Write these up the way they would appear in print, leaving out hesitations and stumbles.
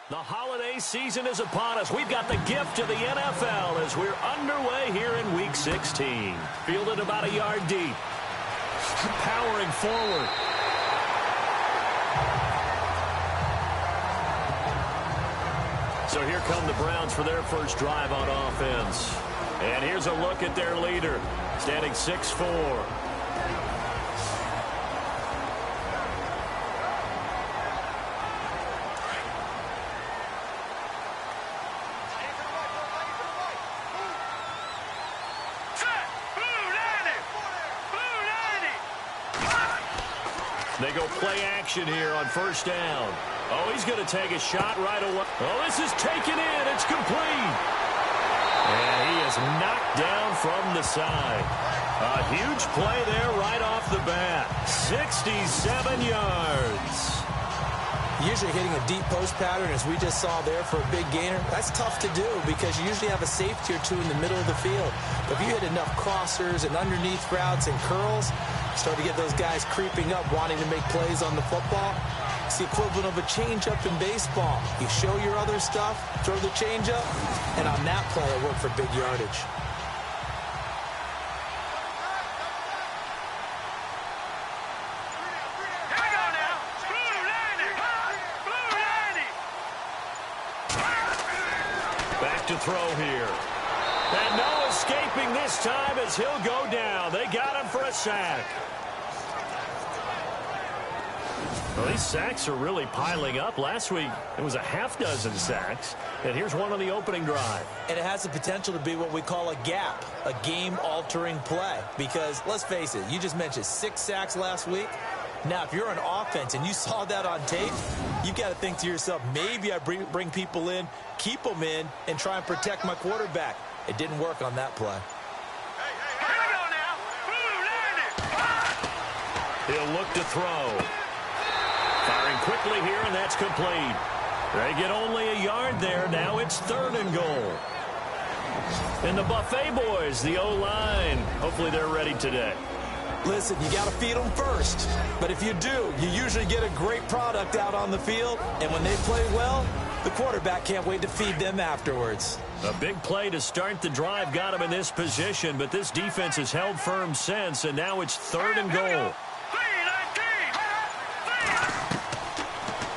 The holiday season is upon us. We've got the gift of the NFL as we're underway here in Week 16. Fielded about a yard deep. Powering forward. So here come the Browns for their first drive on offense. And here's a look at their leader, standing 6'4". They go play action here on first down. Oh, he's going to take a shot right away. Oh, this is taken in. It's complete. And he is knocked down from the side. A huge play there right off the bat. 67 yards. Usually hitting a deep post pattern, as we just saw there for a big gainer, that's tough to do because you usually have a safety or two in the middle of the field. But if you hit enough crossers and underneath routes and curls, you start to get those guys creeping up, wanting to make plays on the football. It's the equivalent of a changeup in baseball. You show your other stuff, throw the changeup, and on that play, it worked for big yardage. To throw here. And no escaping this time as he'll go down. They got him for a sack. Well, these sacks are really piling up. Last week, it was a half dozen sacks. And here's one on the opening drive. And it has the potential to be what we call a gap, a game-altering play. Because, let's face it, you just mentioned 6 sacks last week. Now, if you're on offense and you saw that on tape, you've got to think to yourself, maybe I bring people in, keep them in, and try and protect my quarterback. It didn't work on that play. He'll look to throw. Firing quickly here, and that's complete. They get only a yard there. Now it's 3rd and goal. And the Buffet boys, the O-line, hopefully they're ready today. Listen, you got to feed them first. But if you do, you usually get a great product out on the field. And when they play well, the quarterback can't wait to feed them afterwards. A big play to start the drive got him in this position, but this defense has held firm since, and now it's 3rd and goal.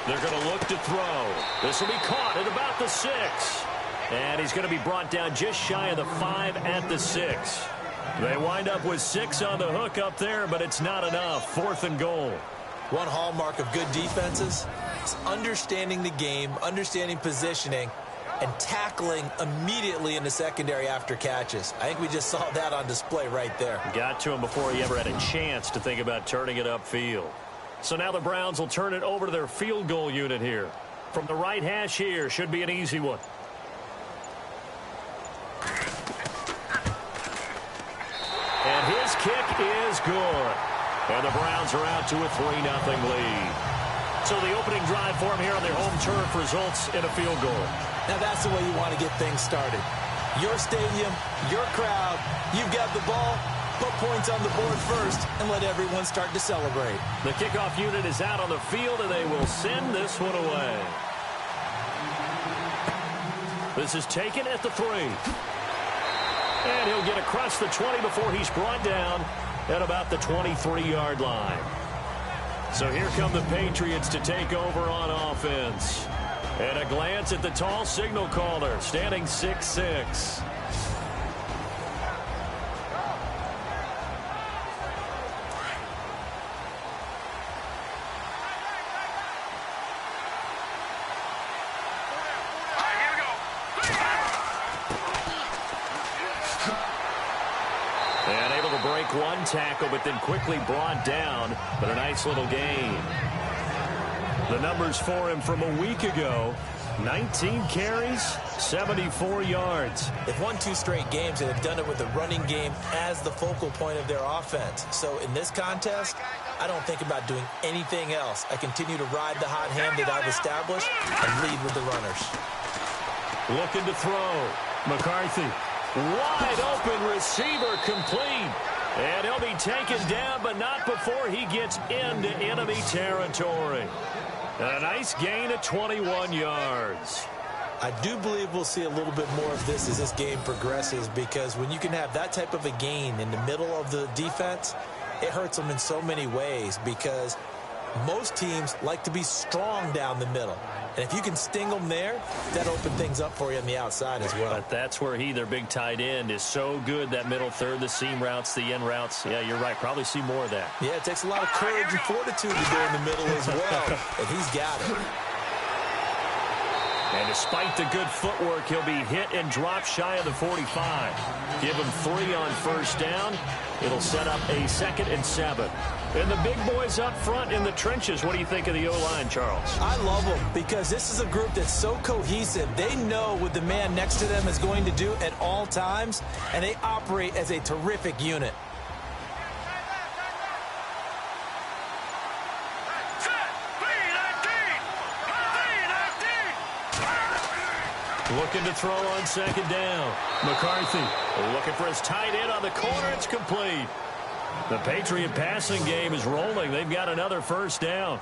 They're going to look to throw. This will be caught at about the 6. And he's going to be brought down just shy of the 5 at the 6. They wind up with 6 on the hook up there, but it's not enough. 4th and goal. One hallmark of good defenses is understanding the game, understanding positioning, and tackling immediately in the secondary after catches. I think we just saw that on display right there. Got to him before he ever had a chance to think about turning it upfield. So now the Browns will turn it over to their field goal unit here. From the right hash here, should be an easy one. And his kick is good. And the Browns are out to a 3-0 lead. So the opening drive for him here on their home turf results in a field goal. Now that's the way you want to get things started. Your stadium, your crowd, you've got the ball, put points on the board first, and let everyone start to celebrate. The kickoff unit is out on the field, and they will send this one away. This is taken at the 3. And he'll get across the 20 before he's brought down at about the 23-yard line. So here come the Patriots to take over on offense. And a glance at the tall signal caller, standing 6'6". And able to break one tackle, but then quickly brought down. But a nice little gain. The numbers for him from a week ago: 19 carries, 74 yards. They've won 2 straight games, and they've done it with the running game as the focal point of their offense. So in this contest, I don't think about doing anything else. I continue to ride the hot hand that I've established and lead with the runners. Looking to throw. McCarthy. Wide open receiver, complete. And he'll be taken down, but not before he gets into enemy territory. A nice gain of 21 yards. I do believe we'll see a little bit more of this as this game progresses, because when you can have that type of a gain in the middle of the defense, it hurts them in so many ways, because most teams like to be strong down the middle. And if you can sting them there, that opens things up for you on the outside as well. But that's where their big tight end, is so good, that middle third, the seam routes, the end routes. Yeah, you're right. Probably see more of that. Yeah, it takes a lot of courage and fortitude to go in the middle as well. And he's got it. And despite the good footwork, he'll be hit and dropped shy of the 45. Give him 3 on first down. It'll set up a 2nd and 7. And the big boys up front in the trenches. What do you think of the O-line, Charles? I love them, because this is a group that's so cohesive. They know what the man next to them is going to do at all times, and they operate as a terrific unit. Looking to throw on 2nd down. McCarthy looking for his tight end on the corner. It's complete. The Patriot passing game is rolling. They've got another first down.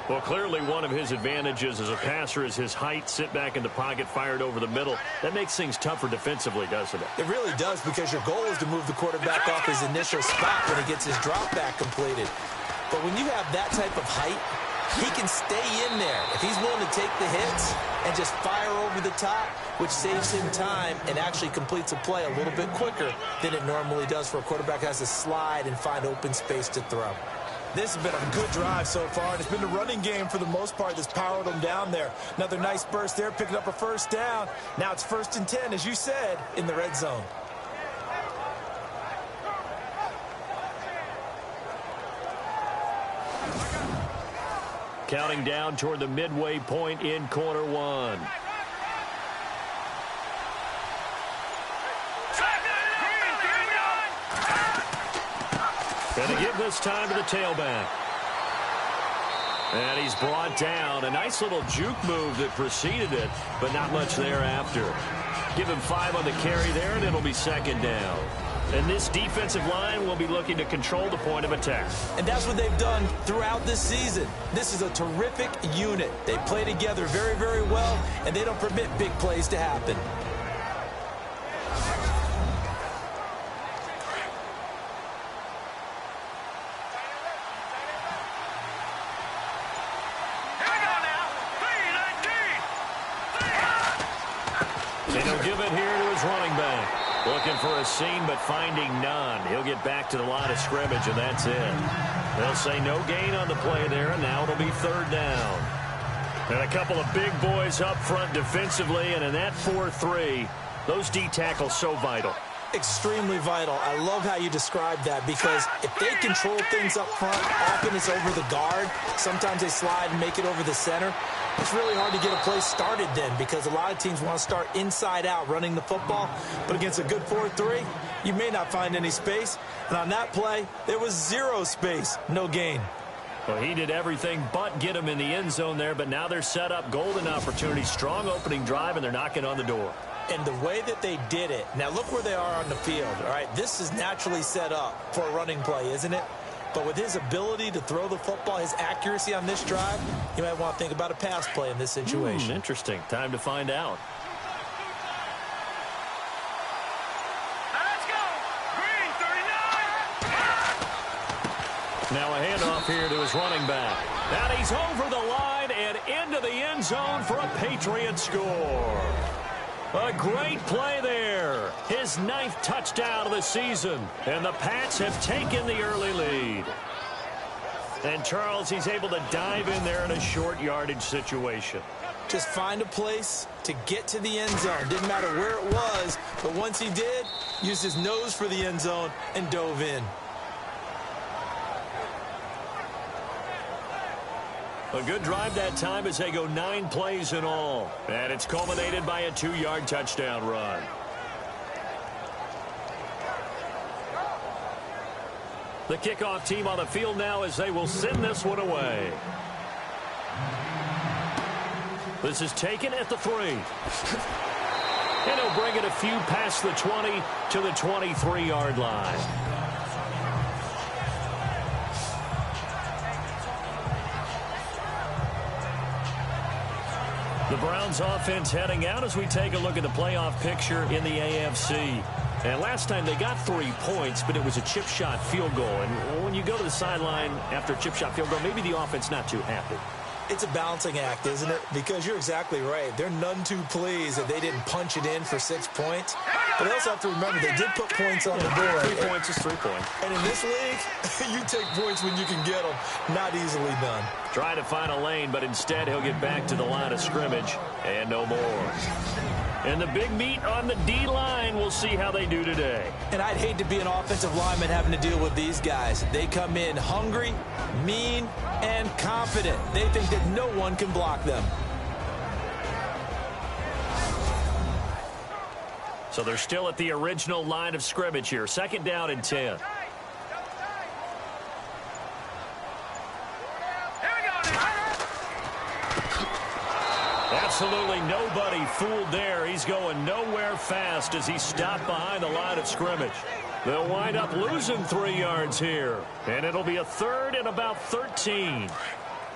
Well, clearly one of his advantages as a passer is his height. Sit back in the pocket, fired over the middle. That makes things tougher defensively, doesn't it? It really does, because your goal is to move the quarterback off his initial spot when he gets his drop back completed. But when you have that type of height, he can stay in there if he's willing to take the hits and just fire over the top, which saves him time and actually completes a play a little bit quicker than it normally does for a quarterback who has to slide and find open space to throw. This has been a good drive so far, and it's been the running game for the most part that's powered them down there. Another nice burst there, picking up a first down. Now it's 1st and 10, as you said, in the red zone. Counting down toward the midway point in quarter 1. Going to give this time to the tailback. And he's brought down. A nice little juke move that preceded it, but not much thereafter. Give him 5 on the carry there, and it'll be 2nd down. And this defensive line will be looking to control the point of attack. And that's what they've done throughout this season. This is a terrific unit. They play together very, very well, and they don't permit big plays to happen. And he'll give it here to his running back. Looking for a seam, but finding none. He'll get back to the line of scrimmage, and that's it. They'll say no gain on the play there, and now it'll be 3rd down. And a couple of big boys up front defensively, and in that 4-3, those D tackles so vital. Extremely vital. I love how you described that, because if they control things up front, often it's over the guard. Sometimes they slide and make it over the center. It's really hard to get a play started then, because a lot of teams want to start inside out running the football. But against a good 4-3, you may not find any space. And on that play, there was 0 space, no gain. Well, he did everything but get him in the end zone there, but now they're set up. Golden opportunity, strong opening drive, and they're knocking on the door. And the way that they did it, now look where they are on the field. All right, this is naturally set up for a running play, isn't it? But with his ability to throw the football, his accuracy on this drive, you might want to think about a pass play in this situation. Interesting. Time to find out. Let's go. Green 39. Now a handoff here to his running back. And he's over the line and into the end zone for a Patriot score. A great play there. His 9th touchdown of the season. And the Pats have taken the early lead. And Charles, he's able to dive in there in a short yardage situation. Just find a place to get to the end zone. Didn't matter where it was, but once he did, used his nose for the end zone and dove in. A good drive that time as they go 9 plays in all. And it's culminated by a 2-yard touchdown run. The kickoff team on the field now as they will send this one away. This is taken at the 3. And he'll bring it a few past the 20 to the 23-yard line. The Browns offense heading out as we take a look at the playoff picture in the AFC. And last time they got 3 points, but it was a chip shot field goal. And when you go to the sideline after a chip shot field goal, maybe the offense not too happy. It's a balancing act, isn't it? Because you're exactly right. They're none too pleased that they didn't punch it in for 6 points. But they also have to remember they did put points on the board. 3 points is 3 points. And in this league, you take points when you can get them. Not easily done. Trying to find a lane, but instead he'll get back to the line of scrimmage and no more. And the big meat on the D-line, we'll see how they do today. And I'd hate to be an offensive lineman having to deal with these guys. They come in hungry, mean, and confident. They think that no one can block them. So they're still at the original line of scrimmage here. 2nd down and 10. Absolutely nobody fooled there. He's going nowhere fast as he stopped behind the line of scrimmage. They'll wind up losing 3 yards here. And it'll be a 3rd and about 13.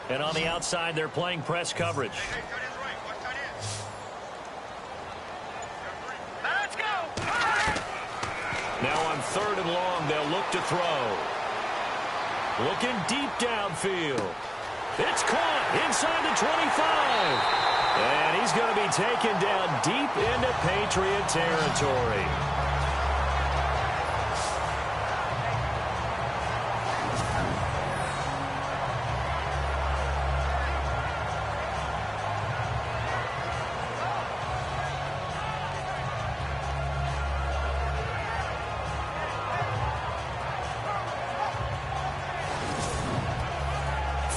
And on the outside, they're playing press coverage. Now on 3rd and long, they'll look to throw. Looking deep downfield. It's caught inside the 25. And he's going to be taken down deep into Patriot territory.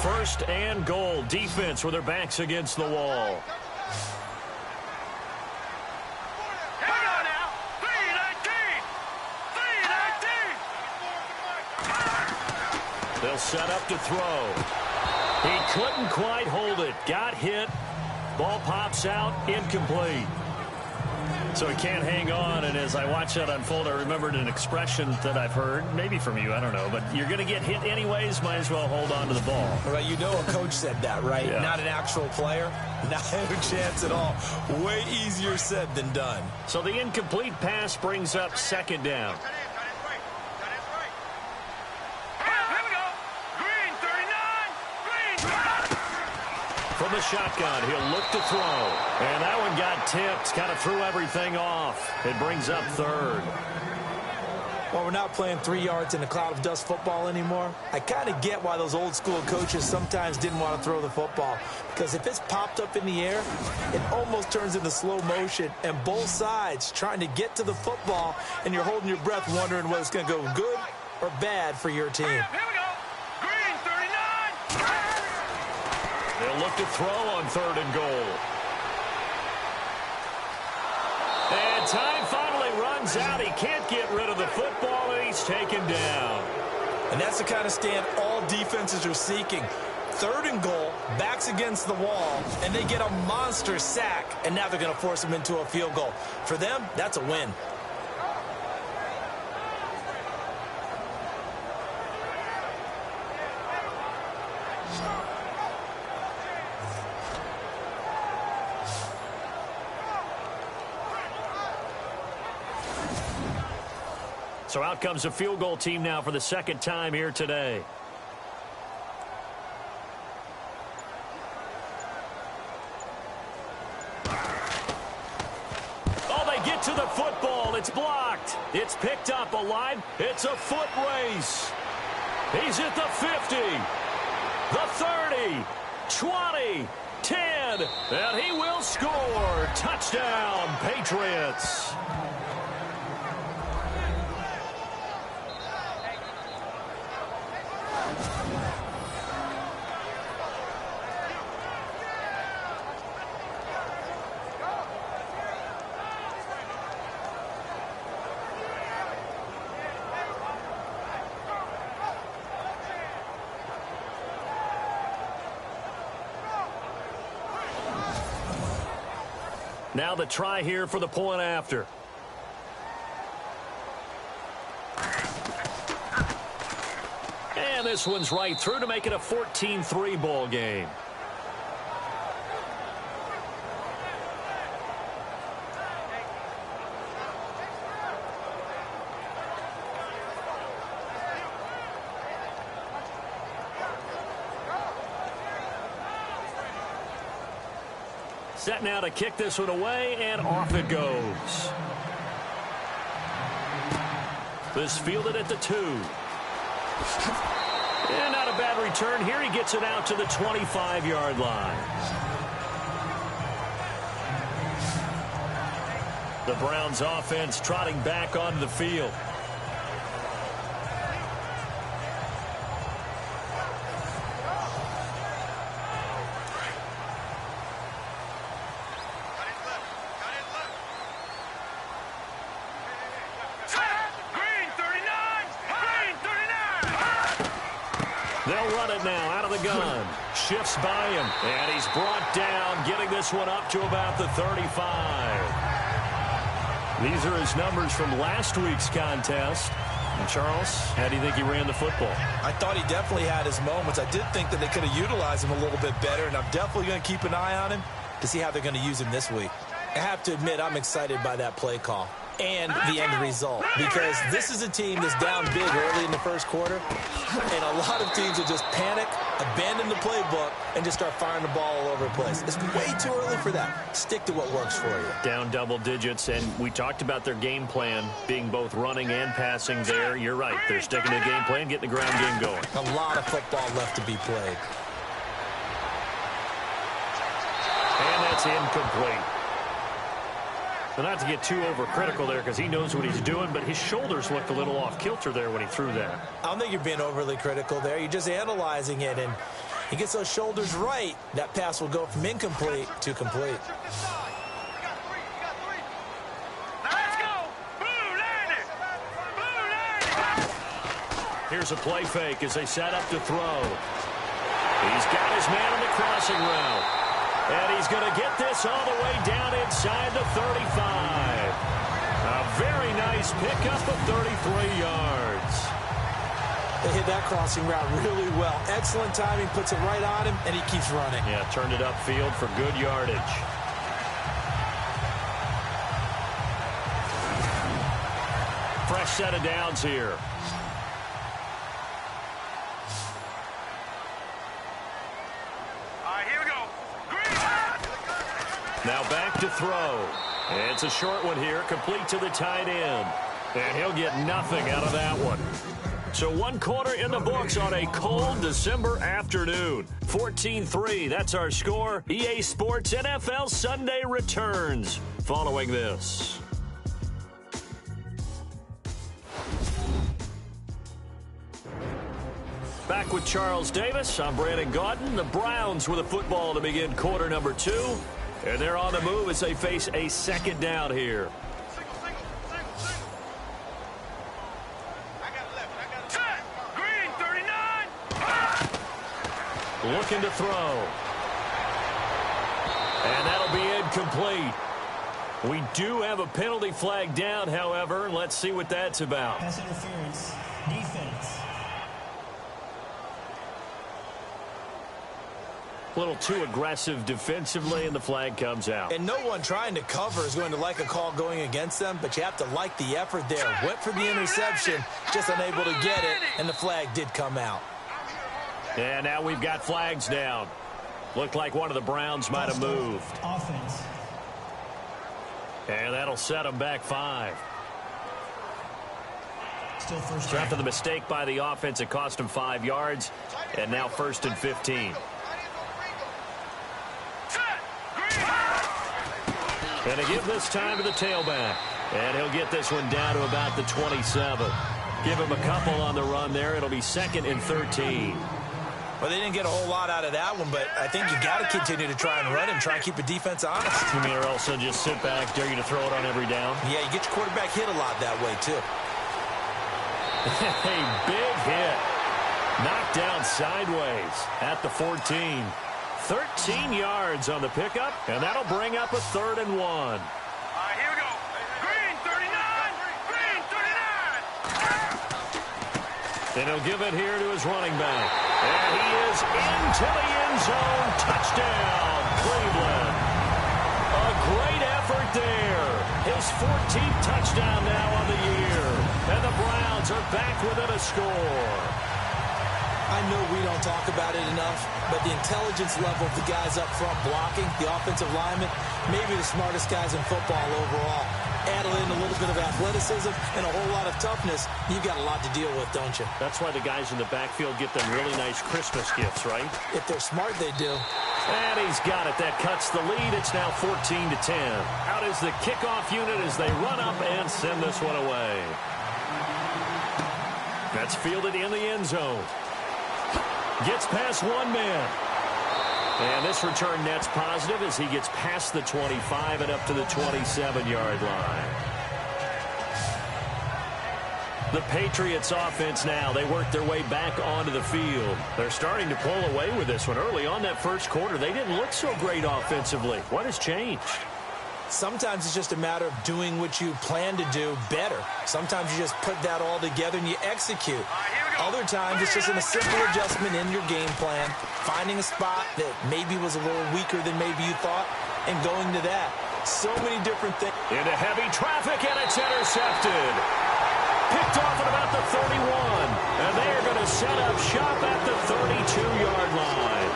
First and goal. Defense with their backs against the wall. They'll set up to throw. He couldn't quite hold it. Got hit. Ball pops out. Incomplete. So he can't hang on, and as I watch that unfold, I remembered an expression that I've heard, maybe from you, I don't know, but you're going to get hit anyways, might as well hold on to the ball. All right, you know a coach said that, right? Yeah. Not an actual player. Not a chance at all. Way easier said than done. So the incomplete pass brings up 2nd down. From the shotgun, he'll look to throw. And that one got tipped, kind of threw everything off. It brings up 3rd. Well, we're not playing 3 yards in a cloud of dust football anymore. I kind of get why those old school coaches sometimes didn't want to throw the football. Because if it's popped up in the air, it almost turns into slow motion. And both sides trying to get to the football, and you're holding your breath wondering whether it's going to go good or bad for your team. Here we go. Green 39. They'll look to throw on 3rd and goal. And time finally runs out. He can't get rid of the football, and he's taken down. And that's the kind of stand all defenses are seeking. 3rd and goal, backs against the wall, and they get a monster sack, and now they're going to force them into a field goal. For them, that's a win. So out comes a field goal team now for the 2nd time here today. Oh, they get to the football. It's blocked. It's picked up alive. It's a foot race. He's at the 50, the 30, 20, 10, and he will score. Touchdown, Patriots. Now the try here for the point after. And this one's right through to make it a 14-3 ball game. Set now to kick this one away, and off it goes. This fielded at the 2. And not a bad return here. He gets it out to the 25-yard line. The Browns offense trotting back onto the field. They'll run it now out of the gun. Shifts by him, and he's brought down, getting this one up to about the 35. These are his numbers from last week's contest. And Charles, how do you think he ran the football? I thought he definitely had his moments. I did think that they could have utilized him a little bit better, and I'm definitely going to keep an eye on him to see how they're going to use him this week. I have to admit, I'm excited by that play call and the end result, because this is a team that's down big early in the first quarter, and a lot of teams will just panic, abandon the playbook, and just start firing the ball all over the place. It's way too early for that. Stick to what works for you. Down double digits, and we talked about their game plan being both running and passing there. You're right. They're sticking to the game plan, getting the ground game going. A lot of football left to be played. And that's incomplete. So not to get too overcritical there, because he knows what he's doing, but his shoulders looked a little off kilter there when he threw that. I don't think you're being overly critical there. You're just analyzing it, and he gets those shoulders right. That pass will go from incomplete to complete. Here's a play fake as they set up to throw. He's got his man on the crossing route. And he's going to get this all the way down inside the 35. A very nice pickup of 33 yards. They hit that crossing route really well. Excellent timing, puts it right on him, and he keeps running. Yeah, turned it upfield for good yardage. Fresh set of downs here. Now back to throw. It's a short one here, complete to the tight end. And he'll get nothing out of that one. So 1 quarter in the books on a cold December afternoon. 14-3, that's our score. EA Sports NFL Sunday returns following this. Back with Charles Davis. I'm Brandon Gaudin. The Browns with a football to begin quarter number 2. And they're on the move as they face a second down here. Green, 39. Looking to throw. And that'll be incomplete. We do have a penalty flag down, however. Let's see what that's about. Pass interference. Defense. A little too aggressive defensively, and the flag comes out. And no one trying to cover is going to like a call going against them, but you have to like the effort there. Went for the interception, just unable to get it, and the flag did come out. And now we've got flags down. Looked like one of the Browns might have moved. Offense. And that'll set them back 5. Still first So after the mistake by the offense, it cost them 5 yards, and now 1st and 15. And to give this time to the tailback. And he'll get this one down to about the 27. Give him a couple on the run there. It'll be 2nd and 13. Well, they didn't get a whole lot out of that one, but I think you got to continue to try and run and try and keep the defense honest. You mean, or else they'll just sit back, dare you to throw it on every down? Yeah, you get your quarterback hit a lot that way, too. A big hit. Knocked down sideways at the 14. 13 yards on the pickup, and that'll bring up a 3rd and 1. All right, here we go. Green, 39. Green, 39. And he'll give it here to his running back. And he is into the end zone. Touchdown, Cleveland. A great effort there. His 14th touchdown now on the year. And the Browns are back within a score. I know we don't talk about it enough, but the intelligence level of the guys up front blocking, the offensive linemen, maybe the smartest guys in football overall. Add in a little bit of athleticism and a whole lot of toughness, you've got a lot to deal with, don't you? That's why the guys in the backfield get them really nice Christmas gifts, right? If they're smart, they do. And he's got it. That cuts the lead. It's now 14-10. Out is the kickoff unit as they run up and send this one away. That's fielded in the end zone. Gets past one man. And this return net's positive as he gets past the 25 and up to the 27-yard line. The Patriots offense now, they work their way back onto the field. They're starting to pull away with this one. Early on that first quarter, they didn't look so great offensively. What has changed? Sometimes it's just a matter of doing what you plan to do better. Sometimes you just put that all together and you execute. Other times it's just a simple adjustment in your game plan, finding a spot that maybe was a little weaker than maybe you thought, and going to that. So many different things. Into heavy traffic, and it's intercepted. Picked off at about the 31. And they are going to set up shop at the 32-yard line.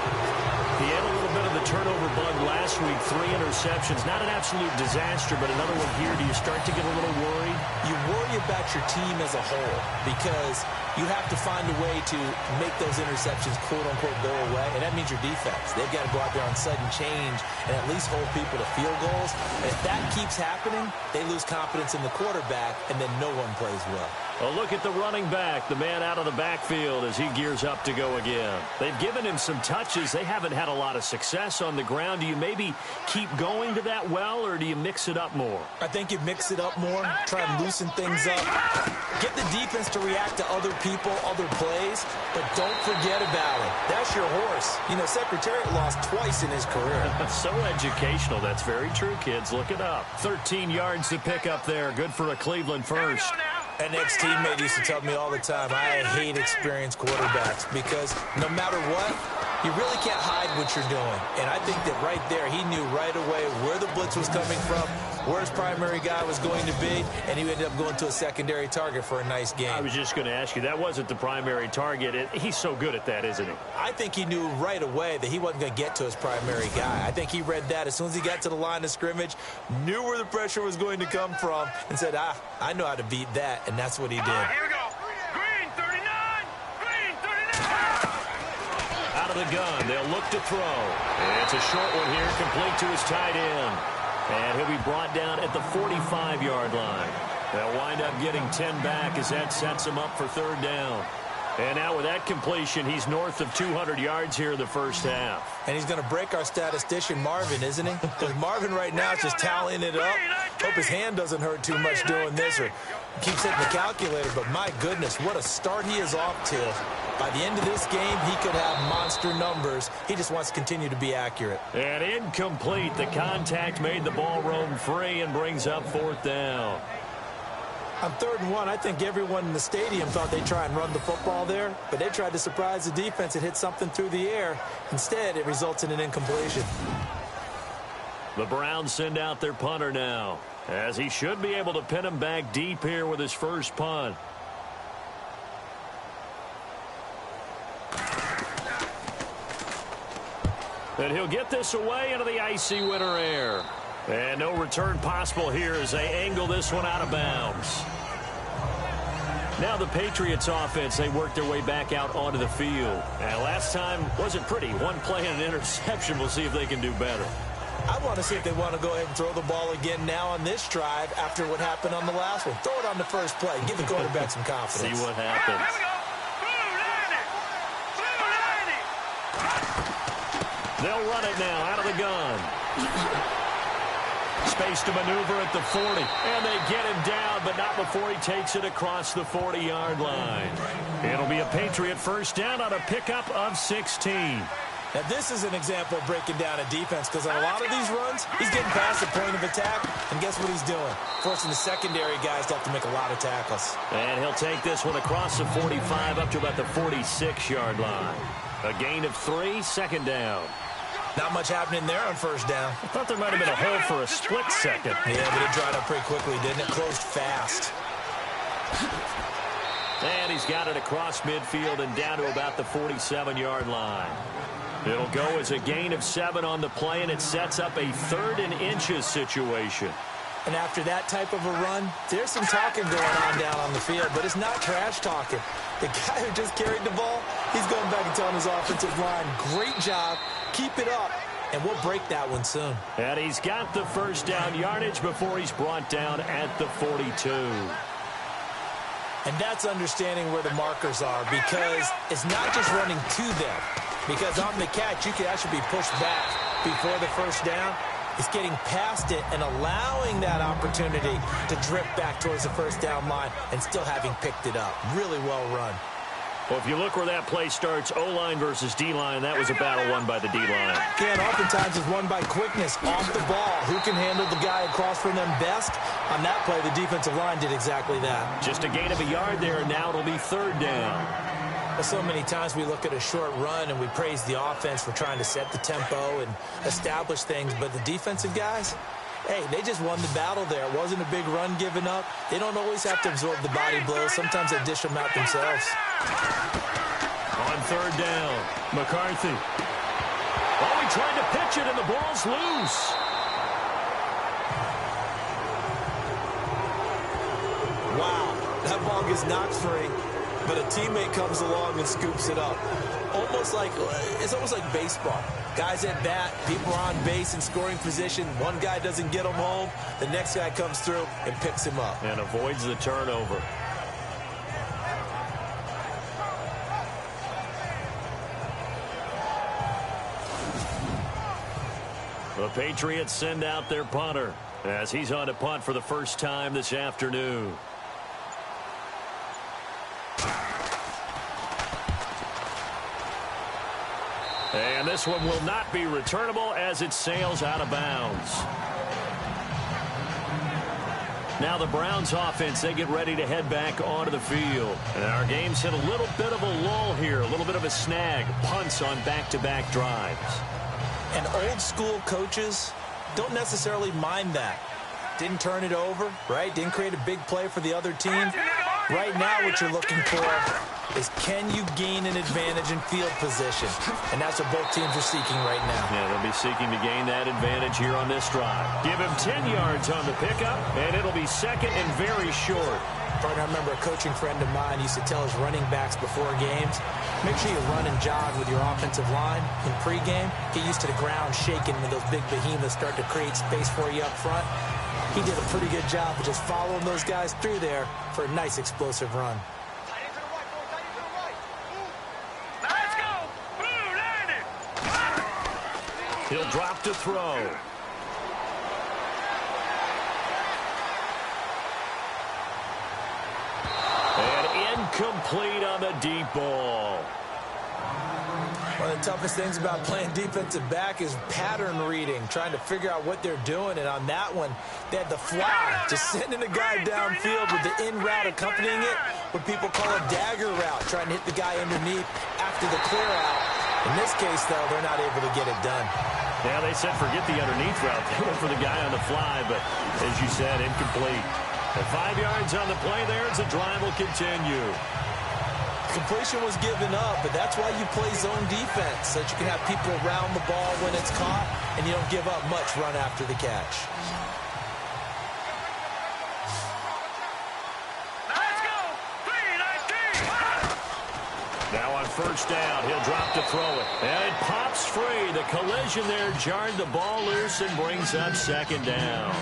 He had a little bit of the turnover bug last week. 3 interceptions. Not an absolute disaster, but another one here. Do you start to get a little worried? You worry about your team as a whole because you have to find a way to make those interceptions, quote-unquote, go away, and that means your defense. They've got to go out there on sudden change and at least hold people to field goals. And if that keeps happening, they lose confidence in the quarterback, and then no one plays well. A look at the running back, the man out of the backfield as he gears up to go again. They've given him some touches. They haven't had a lot of success on the ground. Do you maybe keep going to that well, or do you mix it up more? I think you mix it up more, try and loosen things up. Get the defense to react to other people, other plays, but don't forget about it. That's your horse. You know, Secretariat lost twice in his career. So educational. That's very true, kids. Look it up. 13 yards to pick up there. Good for a Cleveland first. An ex-teammate used to tell me all the time, I hate experienced quarterbacks because no matter what, you really can't hide what you're doing. And I think that right there, he knew right away where the blitz was coming from, where his primary guy was going to be, and he ended up going to a secondary target for a nice game. I was just going to ask you, that wasn't the primary target. He's so good at that, isn't he? I think he knew right away that he wasn't going to get to his primary guy. I think he read that as soon as he got to the line of scrimmage, knew where the pressure was going to come from, and said, I know how to beat that, and that's what he did. Here we go. Green 39. Green 39. Out of the gun, they'll look to throw. And it's a short one here, complete to his tight end. And he'll be brought down at the 45-yard line. They'll wind up getting 10 back as that sets him up for third down. And now with that completion, he's north of 200 yards here in the first half. And he's going to break our statistician, Marvin, isn't he? Because Marvin right now is just tallying it up. Hope his hand doesn't hurt too much doing this or keeps hitting the calculator. But my goodness, what a start he is off to. By the end of this game, he could have monster numbers. He just wants to continue to be accurate. And incomplete. The contact made the ball roam free and brings up fourth down. On 3rd and 1, I think everyone in the stadium thought they'd try and run the football there, but they tried to surprise the defense and hit something through the air. Instead, it results in an incompletion. The Browns send out their punter now, as he should be able to pin him back deep here with his first punt. And he'll get this away into the icy winter air. And no return possible here as they angle this one out of bounds. Now the Patriots offense, they work their way back out onto the field. And last time wasn't pretty. One play and an interception. We'll see if they can do better. I want to see if they want to go ahead and throw the ball again now on this drive after what happened on the last one. Throw it on the first play. Give the quarterback some confidence. See what happens. They'll run it now out of the gun. Space to maneuver at the 40. And they get him down, but not before he takes it across the 40-yard line. It'll be a Patriot first down on a pickup of 16. Now, this is an example of breaking down a defense because on a lot of these runs, he's getting past the point of attack, and guess what he's doing? Forcing the secondary guys to have to make a lot of tackles. And he'll take this one across the 45 up to about the 46-yard line. A gain of 3, second down. Not much happening there on first down. I thought there might have been a hole for a split second. Yeah, but it dried up pretty quickly, didn't it? Closed fast. And he's got it across midfield and down to about the 47-yard line. It'll go as a gain of 7 on the play, and it sets up a 3rd and inches situation. And after that type of a run, there's some talking going on down on the field, but it's not trash talking. The guy who just carried the ball, he's going back and telling his offensive line, great job, keep it up, and we'll break that one soon. And he's got the first down yardage before he's brought down at the 42. And that's understanding where the markers are, because it's not just running to them. Because on the catch, you can actually be pushed back before the first down. It's getting past it and allowing that opportunity to drift back towards the first down line and still having picked it up. Really well run. Well, if you look where that play starts, O-line versus D-line, that was a battle won by the D-line. Again, oftentimes it's won by quickness off the ball. Who can handle the guy across from them best? On that play, the defensive line did exactly that. Just a gain of a yard there, and now it'll be 3rd down. Well, so many times we look at a short run and we praise the offense for trying to set the tempo and establish things, but the defensive guys, hey, they just won the battle there. It wasn't a big run given up. They don't always have to absorb the body blows. Sometimes they dish them out themselves. On 3rd down, McCarthy. Oh, he tried to pitch it, and the ball's loose. Wow, that ball gets knocked free, but a teammate comes along and scoops it up. It's almost like baseball. Guys at bat, people are on base in scoring position. One guy doesn't get him home. The next guy comes through and picks him up. And avoids the turnover. The Patriots send out their punter as he's on to punt for the first time this afternoon. And this one will not be returnable as it sails out of bounds. Now the Browns offense, they get ready to head back onto the field. And our game's hit a little bit of a lull here, a little bit of a snag. Punts on back-to-back drives. And old school coaches don't necessarily mind that. Didn't turn it over, right? Didn't create a big play for the other team. Right now what you're looking for is, can you gain an advantage in field position? And that's what both teams are seeking right now. Yeah, they'll be seeking to gain that advantage here on this drive. Give him 10 yards on the pickup, and it'll be 2nd and very short. Partner, I remember a coaching friend of mine used to tell his running backs before games, make sure you run and jog with your offensive line in pregame. Get used to the ground shaking when those big behemoths start to create space for you up front. He did a pretty good job of just following those guys through there for a nice explosive run. Let's go! Blue landed! He'll drop to throw. And incomplete on the deep ball. One of the toughest things about playing defensive back is pattern reading, trying to figure out what they're doing. And on that one, they had the fly, just sending a guy downfield with the in route accompanying it, what people call a dagger route, trying to hit the guy underneath after the clear out. In this case, though, they're not able to get it done. Yeah, they said forget the underneath route. They went for the guy on the fly, but as you said, incomplete. And 5 yards on the play there as the drive will continue. Completion was given up, but that's why you play zone defense, so that you can have people around the ball when it's caught, and you don't give up much run after the catch. Let's go! 3-19! Now on 1st down, he'll drop to throw it. And it pops free. The collision there jarred the ball loose and brings up 2nd down.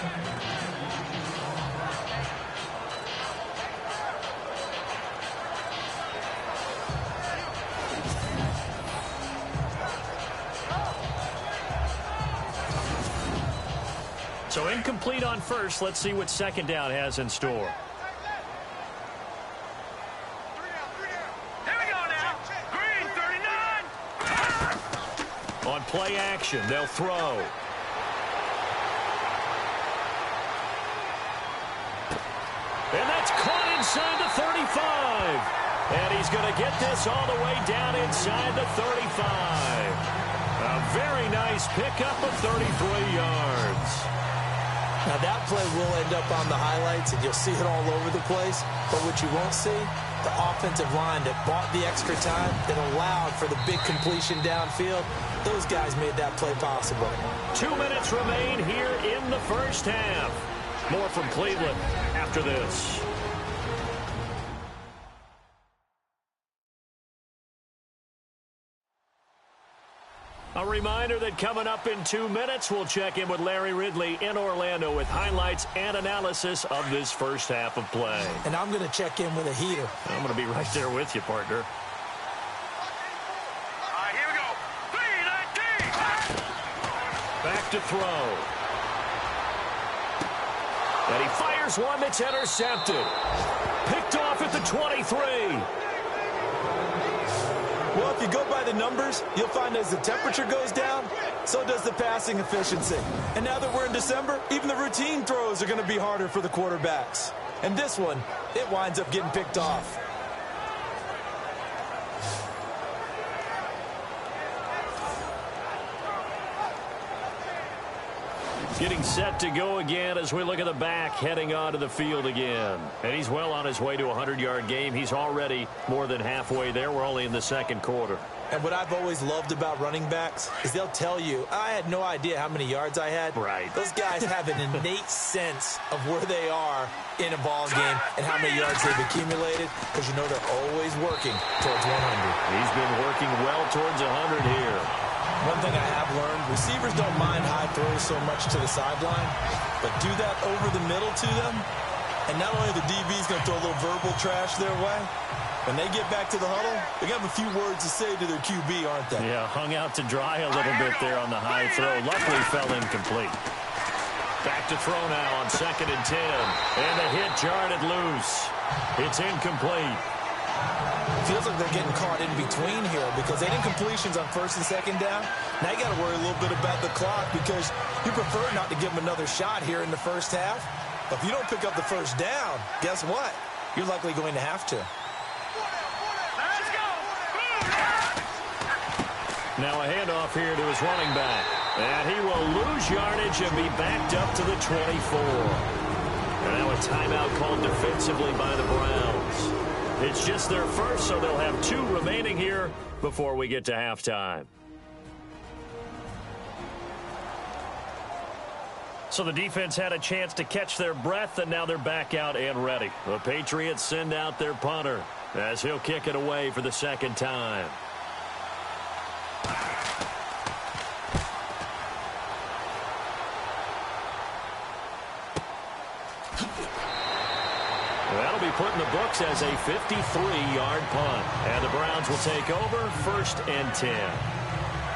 So incomplete on 1st. Let's see what 2nd down has in store. Here we go now! Green 39! On play action, they'll throw. And that's caught inside the 35. And he's going to get this all the way down inside the 35. A very nice pickup of 33 yards. Now that play will end up on the highlights, and you'll see it all over the place. But what you won't see The offensive line that bought the extra time, that allowed for the big completion downfield, those guys made that play possible. 2 minutes remain here in the first half. More from Cleveland after this. A reminder that coming up in 2 minutes, we'll check in with Larry Ridley in Orlando with highlights and analysis of this first half of play. And I'm going to check in with a heater. I'm going to be right there with you, partner. Here we go. 3-19. Back to throw. And he fires one that's intercepted. Picked off at the 23. Well, if you go by the numbers, you'll find as the temperature goes down, so does the passing efficiency. And now that we're in December, even the routine throws are going to be harder for the quarterbacks. And this one, it winds up getting picked off. Getting set to go again as we look at the back heading onto the field again. And he's well on his way to a 100-yard game. He's already more than halfway there. We're only in the second quarter. And what I've always loved about running backs is they'll tell you, I had no idea how many yards I had. Right. Those guys have an innate sense of where they are in a ball game and how many yards they've accumulated, because you know they're always working towards 100. He's been working well towards 100 here. One thing I have learned, receivers don't mind high throws so much to the sideline, but do that over the middle to them, and not only the DB's going to throw a little verbal trash their way, when they get back to the huddle, they're going to have a few words to say to their QB, aren't they? Yeah, hung out to dry a little bit there on the high throw. Luckily fell incomplete. Back to throw now on 2nd and 10. And the hit jarred it loose. It's incomplete. Feels like they're getting caught in between here because they didn't completions on 1st and 2nd down. Now you got to worry a little bit about the clock because you prefer not to give them another shot here in the first half. But if you don't pick up the first down, guess what? You're likely going to have to. Let's go. Now a handoff here to his running back. And he will lose yardage and be backed up to the 24. And now a timeout called defensively by the Browns. It's just their first, so they'll have 2 remaining here before we get to halftime. So the defense had a chance to catch their breath, and now they're back out and ready. The Patriots send out their punter as he'll kick it away for the second time. That'll be put in the books as a 53-yard punt. And the Browns will take over 1st and 10.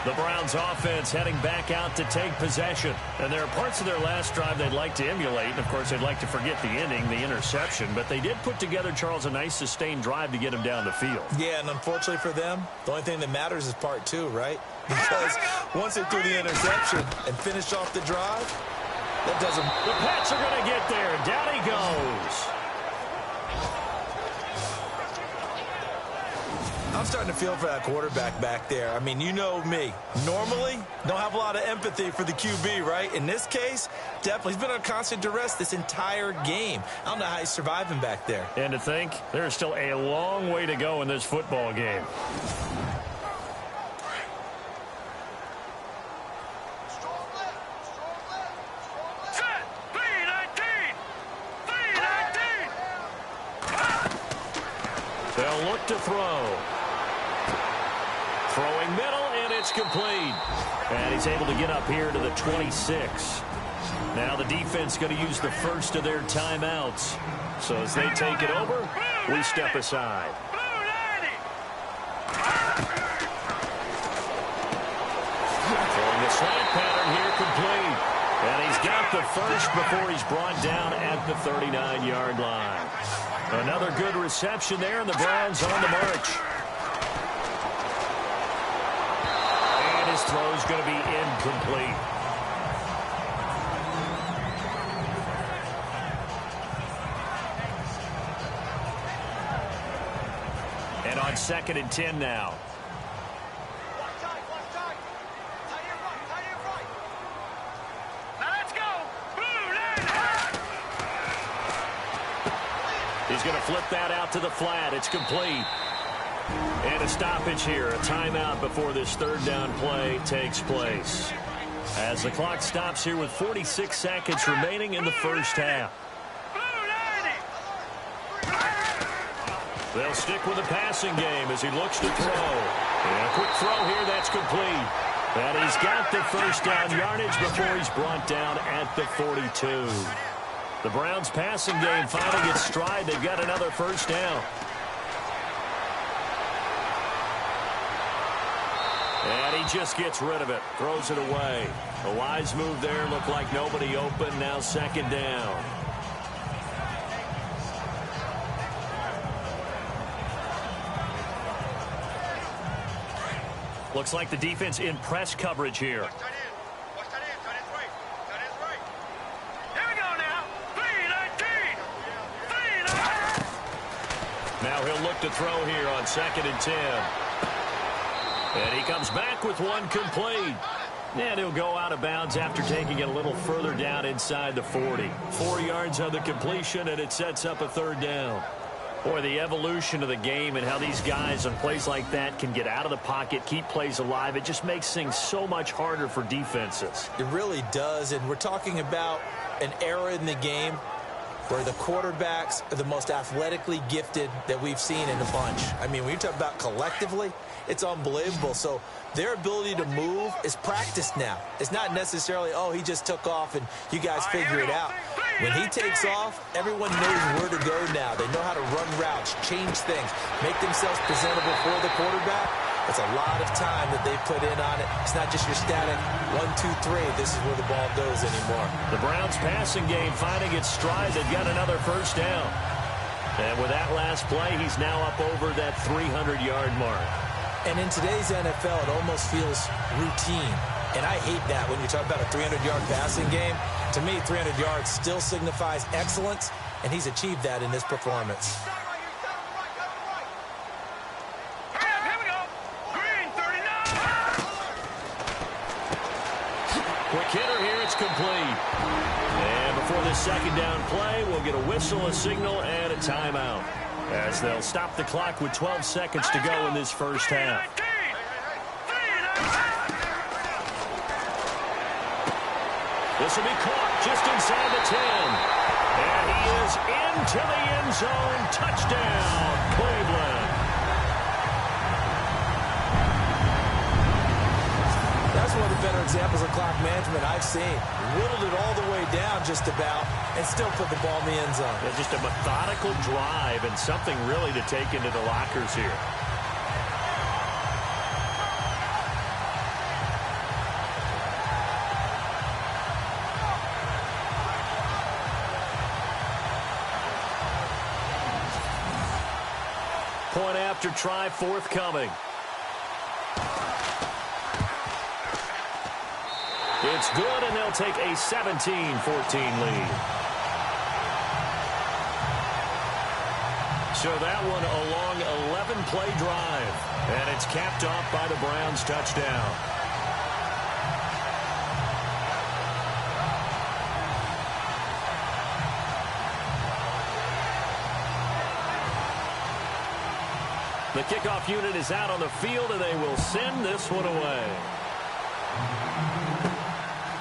The Browns offense heading back out to take possession. And there are parts of their last drive they'd like to emulate. And, of course, they'd like to forget the inning, the interception. But they did put together, Charles, a nice sustained drive to get them down the field. Yeah, and unfortunately for them, the only thing that matters is part 2, right? Because once they threw the interception and finished off the drive, that doesn't... The Pats are going to get there. Down he goes. I'm starting to feel for that quarterback back there. I mean, you know me. Normally, don't have a lot of empathy for the QB, right? In this case, definitely. He's been on constant duress this entire game. I don't know how he's surviving back there. And to think, there's still a long way to go in this football game. Set. 3-19. 3-19. They'll look to throw. Throwing middle, and it's complete. And he's able to get up here to the 26. Now the defense going to use the first of their timeouts. So as they take it over, we step aside. Throwing the slant pattern here complete. And he's got the first before he's brought down at the 39-yard line. Another good reception there, and the Browns on the march. And his throw's going to be incomplete. And on 2nd and 10 now. going to flip that out to the flat. It's complete. And a stoppage here, a timeout before this third down play takes place. As the clock stops here with 46 seconds remaining in the first half. They'll stick with the passing game as he looks to throw. And a quick throw here, that's complete. And he's got the first down yardage before he's brought down at the 42. The Browns' passing game finding its stride. They've got another first down. And he just gets rid of it, throws it away. A wise move there, looked like nobody open, now second down. Looks like the defense in press coverage here. Now he'll look to throw here on 2nd and 10. And he comes back with one complete. And he'll go out of bounds after taking it a little further down inside the 40. 4 yards on the completion, and it sets up a third down. Boy, the evolution of the game and how these guys on plays like that can get out of the pocket, keep plays alive, it just makes things so much harder for defenses. It really does, and we're talking about an era in the game where the quarterbacks are the most athletically gifted that we've seen in a bunch. I mean, when you talk about collectively, it's unbelievable. So their ability to move is practiced now. It's not necessarily, oh, he just took off and you guys figure it out. When he takes off, everyone knows where to go now. They know how to run routes, change things, make themselves presentable for the quarterback. It's a lot of time that they put in on it. It's not just your static 1, 2, 3. This is where the ball goes anymore. The Browns passing game finding its stride. They've got another first down. And with that last play, he's now up over that 300-yard mark. And in today's NFL, it almost feels routine. And I hate that when you talk about a 300-yard passing game. To me, 300 yards still signifies excellence, and he's achieved that in this performance. Quick hitter here, it's complete. And before this second down play, we'll get a whistle, a signal, and a timeout. As they'll stop the clock with 12 seconds to go in this first half. This will be caught just inside the 10. And he is into the end zone. Touchdown, Cleveland. That's one of the better examples of clock management I've seen. Whittled it all the way down just about and still put the ball in the end zone. Yeah, just a methodical drive and something really to take into the lockers here. Point after try forthcoming. It's good, and they'll take a 17-14 lead. So that one a long 11-play drive, and it's capped off by the Browns' touchdown. The kickoff unit is out on the field, and they will send this one away.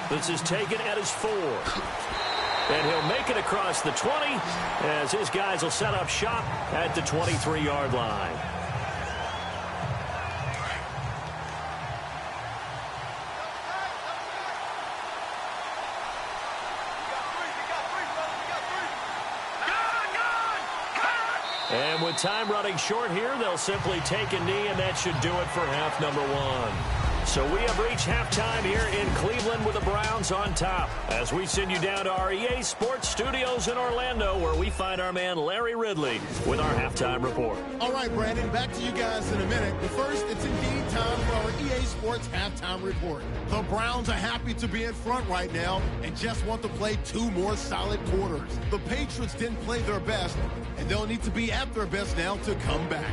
This is taken at his 4. And he'll make it across the 20 as his guys will set up shop at the 23-yard line. And with time running short here, they'll simply take a knee, and that should do it for half number 1. So we have reached halftime here in Cleveland with the Browns on top as we send you down to our EA Sports Studios in Orlando, where we find our man Larry Ridley with our halftime report. All right, Brandon, back to you guys in a minute. But first, it's indeed time for our EA Sports halftime report. The Browns are happy to be in front right now and just want to play 2 more solid quarters. The Patriots didn't play their best, and they'll need to be at their best now to come back.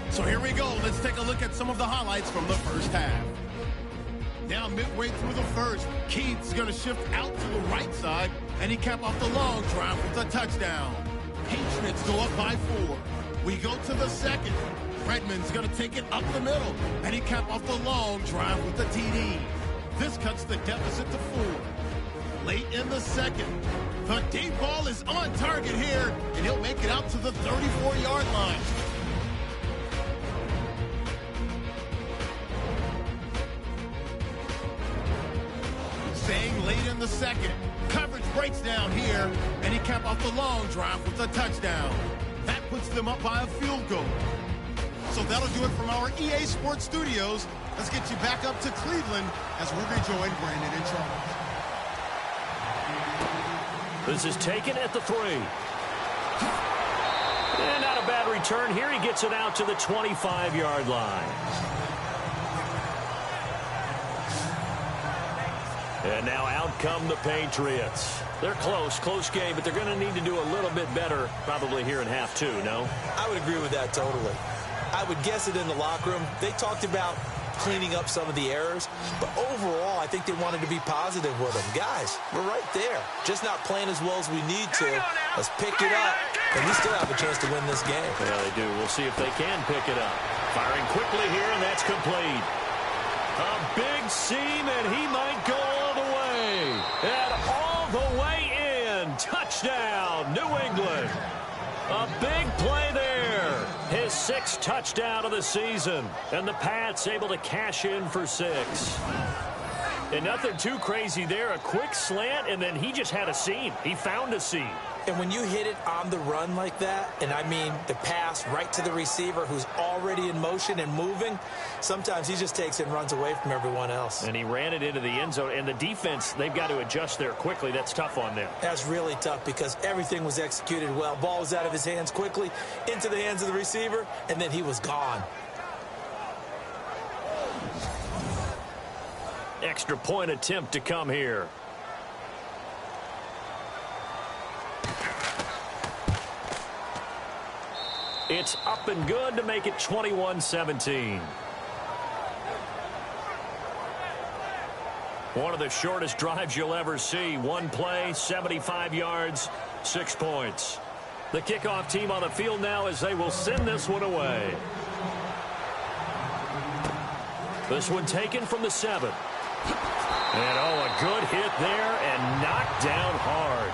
So here we go. Let's take a look at some of the highlights from the first half. Now midway through the first, Keith's going to shift out to the right side, and he capped off the long drive with a touchdown. Patriots go up by 4. We go to the second. Redmond's going to take it up the middle, and he cap off the long drive with the TD. This cuts the deficit to 4. Late in the second, the deep ball is on target here, and he'll make it out to the 34-yard line. Staying late in the second, coverage breaks down here, and he cap off the long drive with a touchdown. That puts them up by a field goal. So that'll do it from our EA Sports Studios. Let's get you back up to Cleveland as we rejoin Brandon and Charles. This is taken at the 3. And not a bad return here. He gets it out to the 25-yard line. And now out come the Patriots. They're close game, but they're going to need to do a little bit better probably here in half 2, no? I would agree with that totally. I would guess it in the locker room. They talked about cleaning up some of the errors, but overall, I think they wanted to be positive with them. Guys, we're right there. Just not playing as well as we need to. Let's pick it up, and we still have a chance to win this game. Yeah, they do. We'll see if they can pick it up. Firing quickly here, and that's complete. A big seam, and he might go all the way. And all the way in. Touchdown, New England. A big play there. His 6th touchdown of the season. And the Pats able to cash in for 6. And nothing too crazy there. A quick slant, and then he just had a seam. He found a seam. And when you hit it on the run like that, and I mean the pass right to the receiver who's already in motion and moving, sometimes he just takes it and runs away from everyone else. And he ran it into the end zone. And the defense, they've got to adjust there quickly. That's tough on them. That's really tough because everything was executed well. Ball was out of his hands quickly, into the hands of the receiver, and then he was gone. Extra point attempt to come here. It's up and good to make it 21-17. One of the shortest drives you'll ever see. One play, 75 yards, 6 points. The kickoff team on the field now as they will send this one away. This one taken from the 7. And oh, a good hit there and knocked down hard.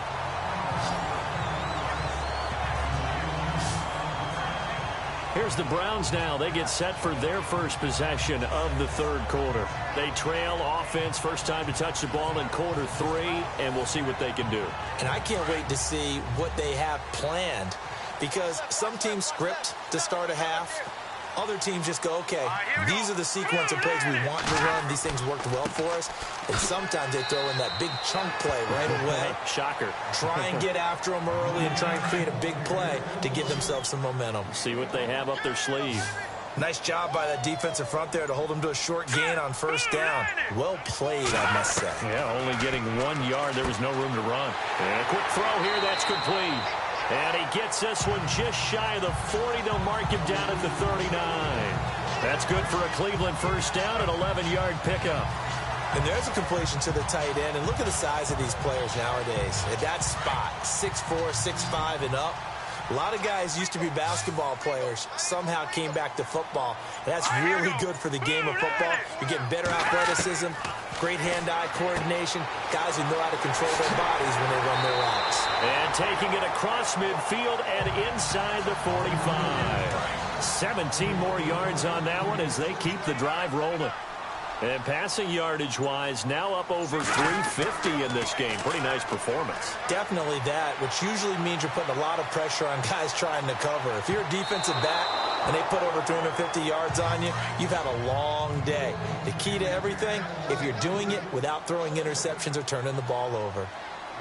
Here's the Browns now. They get set for their first possession of the 3rd quarter. They trail offense, first time to touch the ball in quarter 3, and we'll see what they can do. And I can't wait to see what they have planned because some teams script to start a half. Other teams just go, okay, these are the sequence of plays we want to run. These things worked well for us. And sometimes they throw in that big chunk play right away. Shocker. Try and get after them early and try and create a big play to give themselves some momentum. See what they have up their sleeve. Nice job by that defensive front there to hold them to a short gain on first down. Well played, I must say. Yeah, only getting 1 yard. There was no room to run. And a quick throw here. That's complete. And he gets this one just shy of the 40. They'll mark him down at the 39. That's good for a Cleveland first down, an 11-yard pickup. And there's a completion to the tight end. And look at the size of these players nowadays. At that spot, 6'4", 6'5", and up. A lot of guys used to be basketball players, somehow came back to football. And that's really good for the game of football. You're getting better athleticism, great hand-eye coordination, guys who know how to control their bodies when they run their routes. And taking it across midfield and inside the 45. 17 more yards on that one as they keep the drive rolling. And passing yardage-wise, now up over 350 in this game. Pretty nice performance. Definitely that, which usually means you're putting a lot of pressure on guys trying to cover. If you're a defensive back and they put over 350 yards on you, you've had a long day. The key to everything, if you're doing it without throwing interceptions or turning the ball over.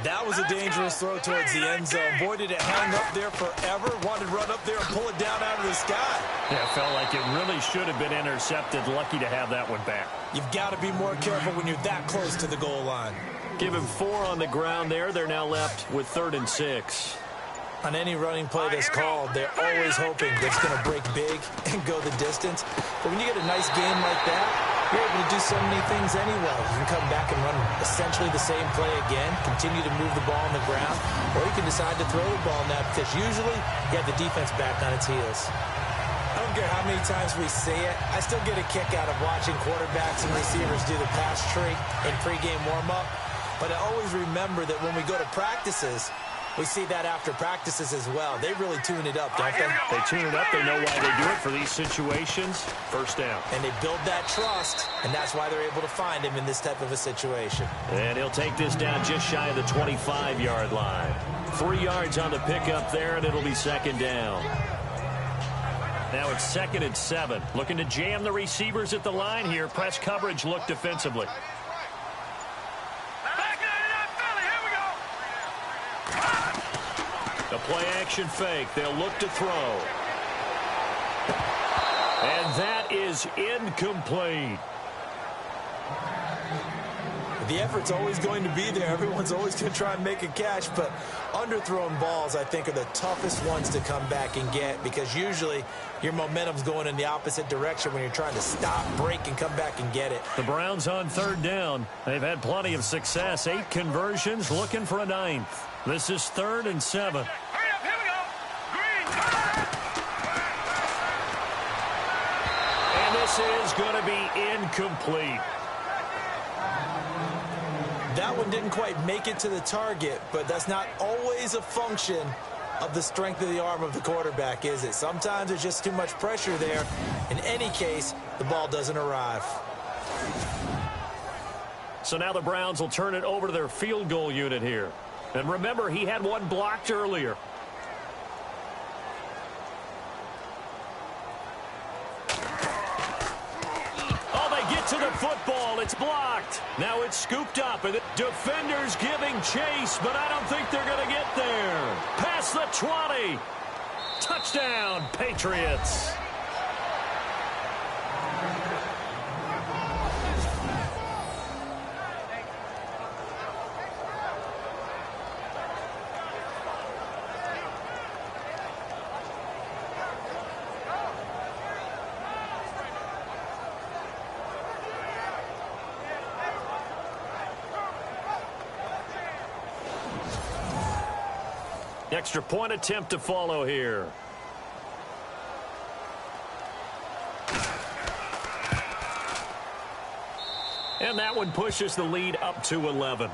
That was a dangerous throw towards the end zone. Boy, did it hang up there forever. Wanted to run up there and pull it down out of the sky. Yeah, it felt like it really should have been intercepted. Lucky to have that one back. You've got to be more careful when you're that close to the goal line. Give him 4 on the ground there. They're now left with 3rd and 6. On any running play that's called, they're always hoping that it's going to break big and go the distance. But when you get a nice game like that, you're able to do so many things anyway. You can come back and run essentially the same play again, continue to move the ball on the ground, or you can decide to throw the ball now because usually you have the defense back on its heels. I don't care how many times we say it, I still get a kick out of watching quarterbacks and receivers do the pass tree in pregame warm-up. But I always remember that when we go to practices, we see that after practices as well. They really tune it up, don't they? They tune it up. They know why they do it for these situations. First down. And they build that trust, and that's why they're able to find him in this type of a situation. And he'll take this down just shy of the 25-yard line. 3 yards on the pickup there, and it'll be second down. Now it's 2nd and 7. Looking to jam the receivers at the line here. Press coverage look defensively. A play-action fake. They'll look to throw. And that is incomplete. The effort's always going to be there. Everyone's always going to try and make a catch, but underthrown balls, I think, are the toughest ones to come back and get because usually your momentum's going in the opposite direction when you're trying to stop, break, and come back and get it. The Browns on 3rd down. They've had plenty of success. 8 conversions, looking for a 9th. This is 3rd and 7. And this is going to be incomplete. That one didn't quite make it to the target, but that's not always a function of the strength of the arm of the quarterback, is it? Sometimes there's just too much pressure there. In any case, the ball doesn't arrive. So now the Browns will turn it over to their field goal unit here. And remember, he had one blocked earlier. To the football, it's blocked. Now it's scooped up, and the defenders giving chase, but I don't think they're going to get there. Past the 20. Touchdown, Patriots. Extra point attempt to follow here. And that one pushes the lead up to 11.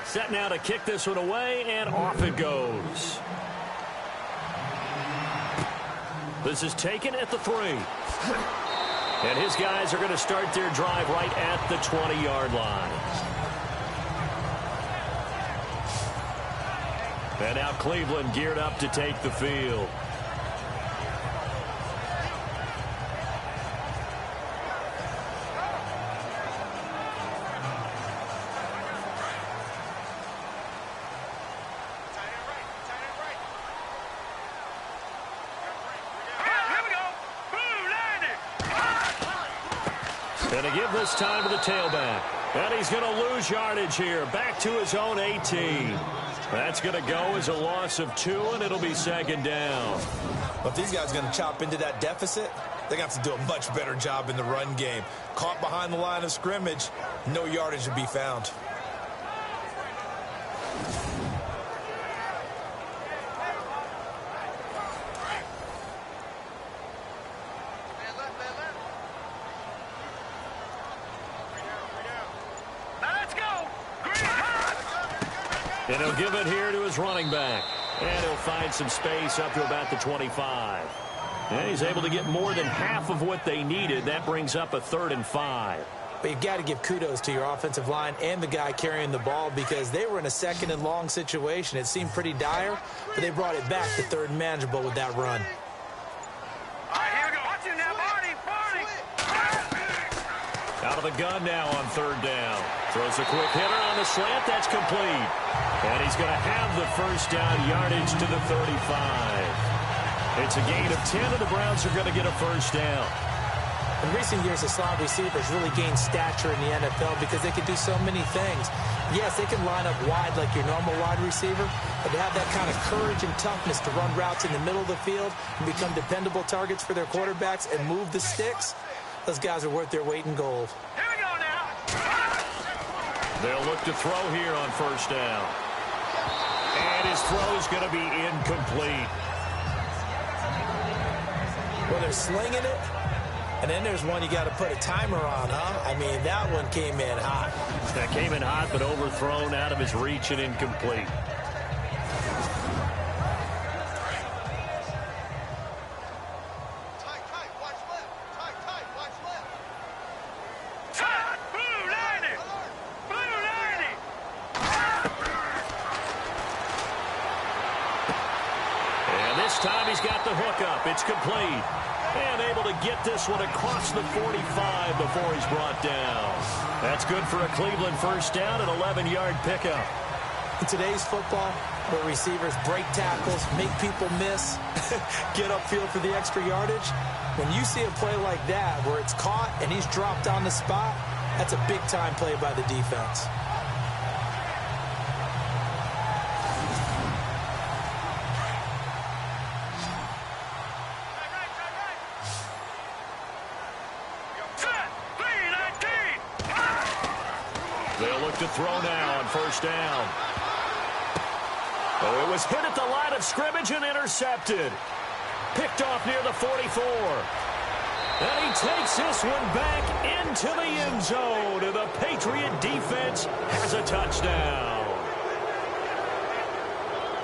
Set now to kick this one away, and off it goes. This is taken at the 3. And his guys are going to start their drive right at the 20-yard line. And now Cleveland geared up to take the field. And to give this time to the tailback. And he's going to lose yardage here. Back to his own 18. That's going to go as a loss of 2, and it'll be second down. Well, if these guys are going to chop into that deficit, they're going to have to do a much better job in the run game. Caught behind the line of scrimmage, no yardage to be found. And he'll give it here to his running back. And he'll find some space up to about the 25. And he's able to get more than half of what they needed. That brings up a 3rd and 5. But you've got to give kudos to your offensive line and the guy carrying the ball because they were in a 2nd and long situation. It seemed pretty dire, but they brought it back to 3rd and manageable with that run. All right, here we go. Watch it now, Barney. Out of the gun now on 3rd down. Throws a quick hitter on the slant. That's complete. And he's going to have the first down yardage to the 35. It's a gain of 10, and the Browns are going to get a first down. In recent years, the slot receivers really gained stature in the NFL because they can do so many things. Yes, they can line up wide like your normal wide receiver, but to have that kind of courage and toughness to run routes in the middle of the field and become dependable targets for their quarterbacks and move the sticks, those guys are worth their weight in gold. Here we go now. They'll look to throw here on first down. And his throw is going to be incomplete. Well, they're slinging it, and then there's one you got to put a timer on, huh? I mean, that one came in hot. That came in hot, but overthrown out of his reach and incomplete. Time he's got the hook up. It's complete. And able to get this one across the 45 before he's brought down. That's good for a Cleveland first down, an 11-yard pickup. In today's football, where receivers break tackles, make people miss, get upfield for the extra yardage, when you see a play like that where it's caught and he's dropped on the spot, that's a big-time play by the defense. They'll look to throw now on first down. Oh, it was hit at the line of scrimmage and intercepted. Picked off near the 44. And he takes this one back into the end zone. And the Patriot defense has a touchdown.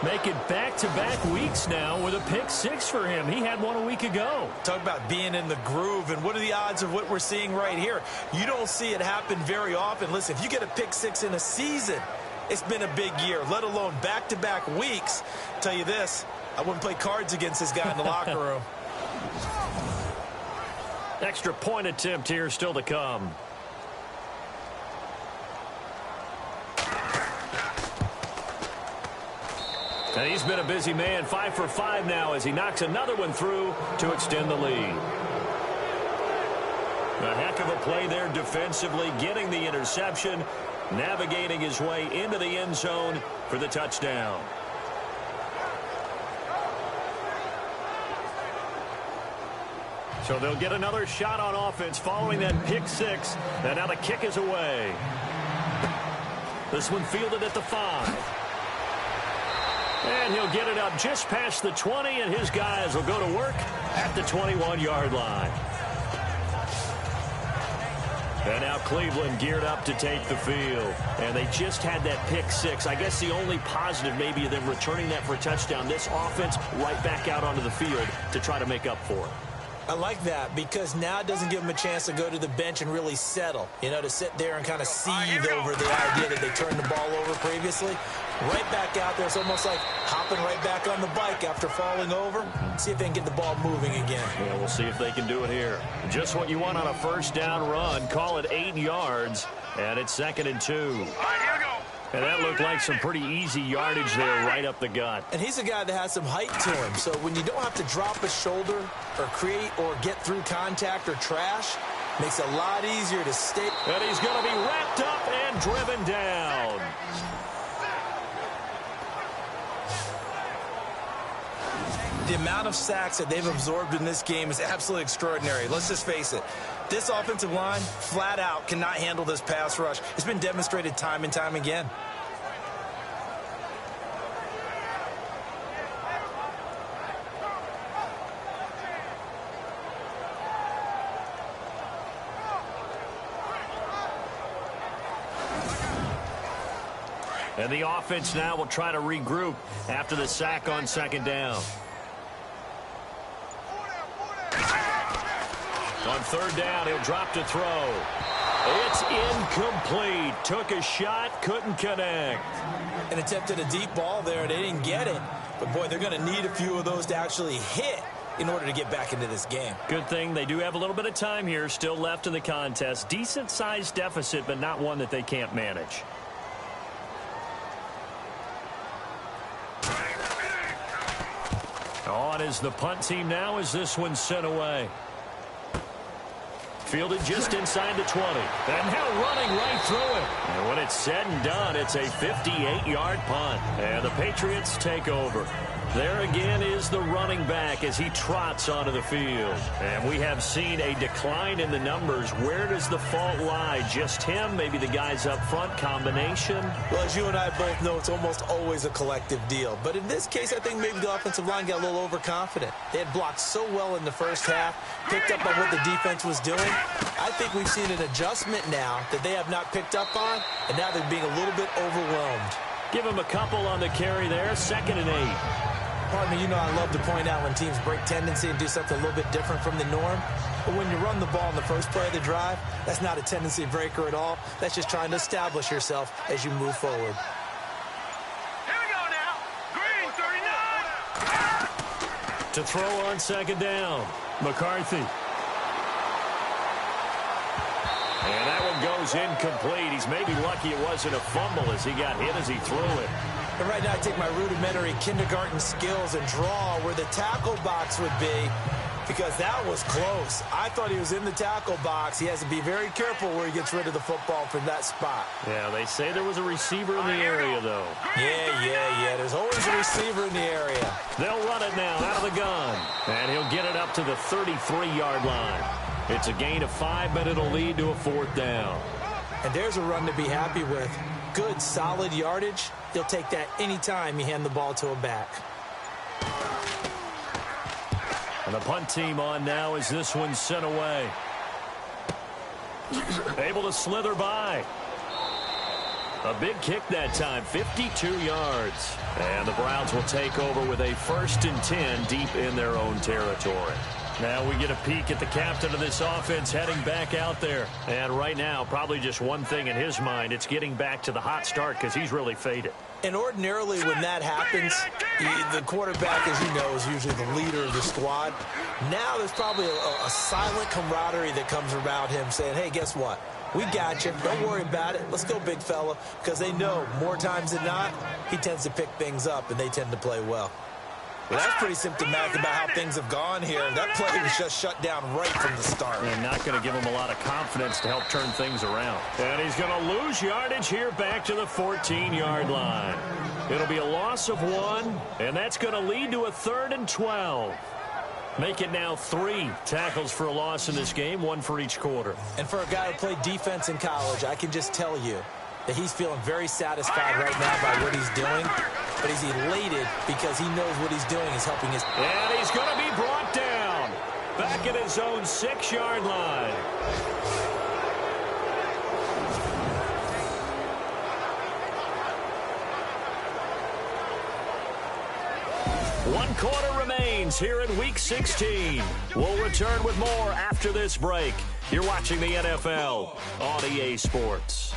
Making back-to-back weeks now with a pick six for him. He had one a week ago. Talk about being in the groove, and what are the odds of what we're seeing right here? You don't see it happen very often. Listen, if you get a pick six in a season, it's been a big year, let alone back-to-back weeks. I'll tell you this, I wouldn't play cards against this guy in the locker room. Extra point attempt here still to come. And he's been a busy man, 5 for 5 now as he knocks another one through to extend the lead. A heck of a play there defensively, getting the interception, navigating his way into the end zone for the touchdown. So they'll get another shot on offense following that pick six. And now the kick is away. This one fielded at the 5. And he'll get it up just past the 20, and his guys will go to work at the 21-yard line. And now Cleveland geared up to take the field. And they just had that pick six. I guess the only positive maybe of them returning that for a touchdown. This offense right back out onto the field to try to make up for it. I like that because now it doesn't give them a chance to go to the bench and really settle. You know, to sit there and kind of seethe over the idea that they turned the ball over previously. Right back out there. It's almost like hopping right back on the bike after falling over. See if they can get the ball moving again. Yeah, we'll see if they can do it here. Just what you want on a first down run. Call it 8 yards. And it's 2nd and 2. All right, here we go. And that looked like some pretty easy yardage there right up the gut. And he's a guy that has some height to him. So when you don't have to drop a shoulder or create or get through contact or trash, makes it a lot easier to stay. And he's going to be wrapped up and driven down. The amount of sacks that they've absorbed in this game is absolutely extraordinary. Let's just face it. This offensive line, flat out, cannot handle this pass rush. It's been demonstrated time and time again. And the offense now will try to regroup after the sack on 2nd down. On 3rd down, he'll drop to throw. It's incomplete. Took a shot, couldn't connect. And attempted a deep ball there. They didn't get it. But, boy, they're going to need a few of those to actually hit in order to get back into this game. Good thing they do have a little bit of time here still left in the contest. Decent-sized deficit, but not one that they can't manage. On is the punt team now as this one's sent away. Fielded just inside the 20. And now running right through it. And when it's said and done, it's a 58-yard punt. And the Patriots take over. There again is the running back as he trots onto the field. And we have seen a decline in the numbers. Where does the fault lie? Just him? Maybe the guys up front? Combination? Well, as you and I both know, it's almost always a collective deal. But in this case, I think maybe the offensive line got a little overconfident. They had blocked so well in the first half, picked up on what the defense was doing. I think we've seen an adjustment now that they have not picked up on, and now they're being a little bit overwhelmed. Give him a couple on the carry there. 2nd and 8. Pardon me, you know I love to point out when teams break tendency and do something a little bit different from the norm. But when you run the ball in the first play of the drive, that's not a tendency breaker at all. That's just trying to establish yourself as you move forward. Here we go now. Green, 39. To throw on 2nd down. McCarthy. And that one goes incomplete. He's maybe lucky it wasn't a fumble as he got hit as he threw it. And right now I take my rudimentary kindergarten skills and draw where the tackle box would be, because that was close. I thought he was in the tackle box. He has to be very careful where he gets rid of the football from that spot. Yeah, they say there was a receiver in the area, though. Yeah. There's always a receiver in the area. They'll run it now out of the gun. And he'll get it up to the 33-yard line. It's a gain of 5, but it'll lead to a 4th down. And there's a run to be happy with. Good, solid yardage. He'll take that anytime you hand the ball to a back. And the punt team on now as this one's sent away. Able to slither by. A big kick that time, 52 yards. And the Browns will take over with a 1st and 10 deep in their own territory. Now we get a peek at the captain of this offense heading back out there. And right now, probably just one thing in his mind. It's getting back to the hot start because he's really faded. And ordinarily when that happens, the quarterback, as you know, is usually the leader of the squad. Now there's probably a silent camaraderie that comes around him saying, hey, guess what? We got you. Don't worry about it. Let's go, big fella. Because they know more times than not, he tends to pick things up and they tend to play well. Well, that's pretty symptomatic about how things have gone here. That play was just shut down right from the start. And not going to give him a lot of confidence to help turn things around. And he's going to lose yardage here back to the 14-yard line. It'll be a loss of 1, and that's going to lead to a 3rd and 12. Make it now 3 tackles for a loss in this game, 1 for each quarter. And for a guy who played defense in college, I can just tell you that he's feeling very satisfied right now by what he's doing. But he's elated because he knows what he's doing is helping his... And he's going to be brought down back at his own 6-yard line. One quarter remains here in Week 16. We'll return with more after this break. You're watching the NFL on EA Sports.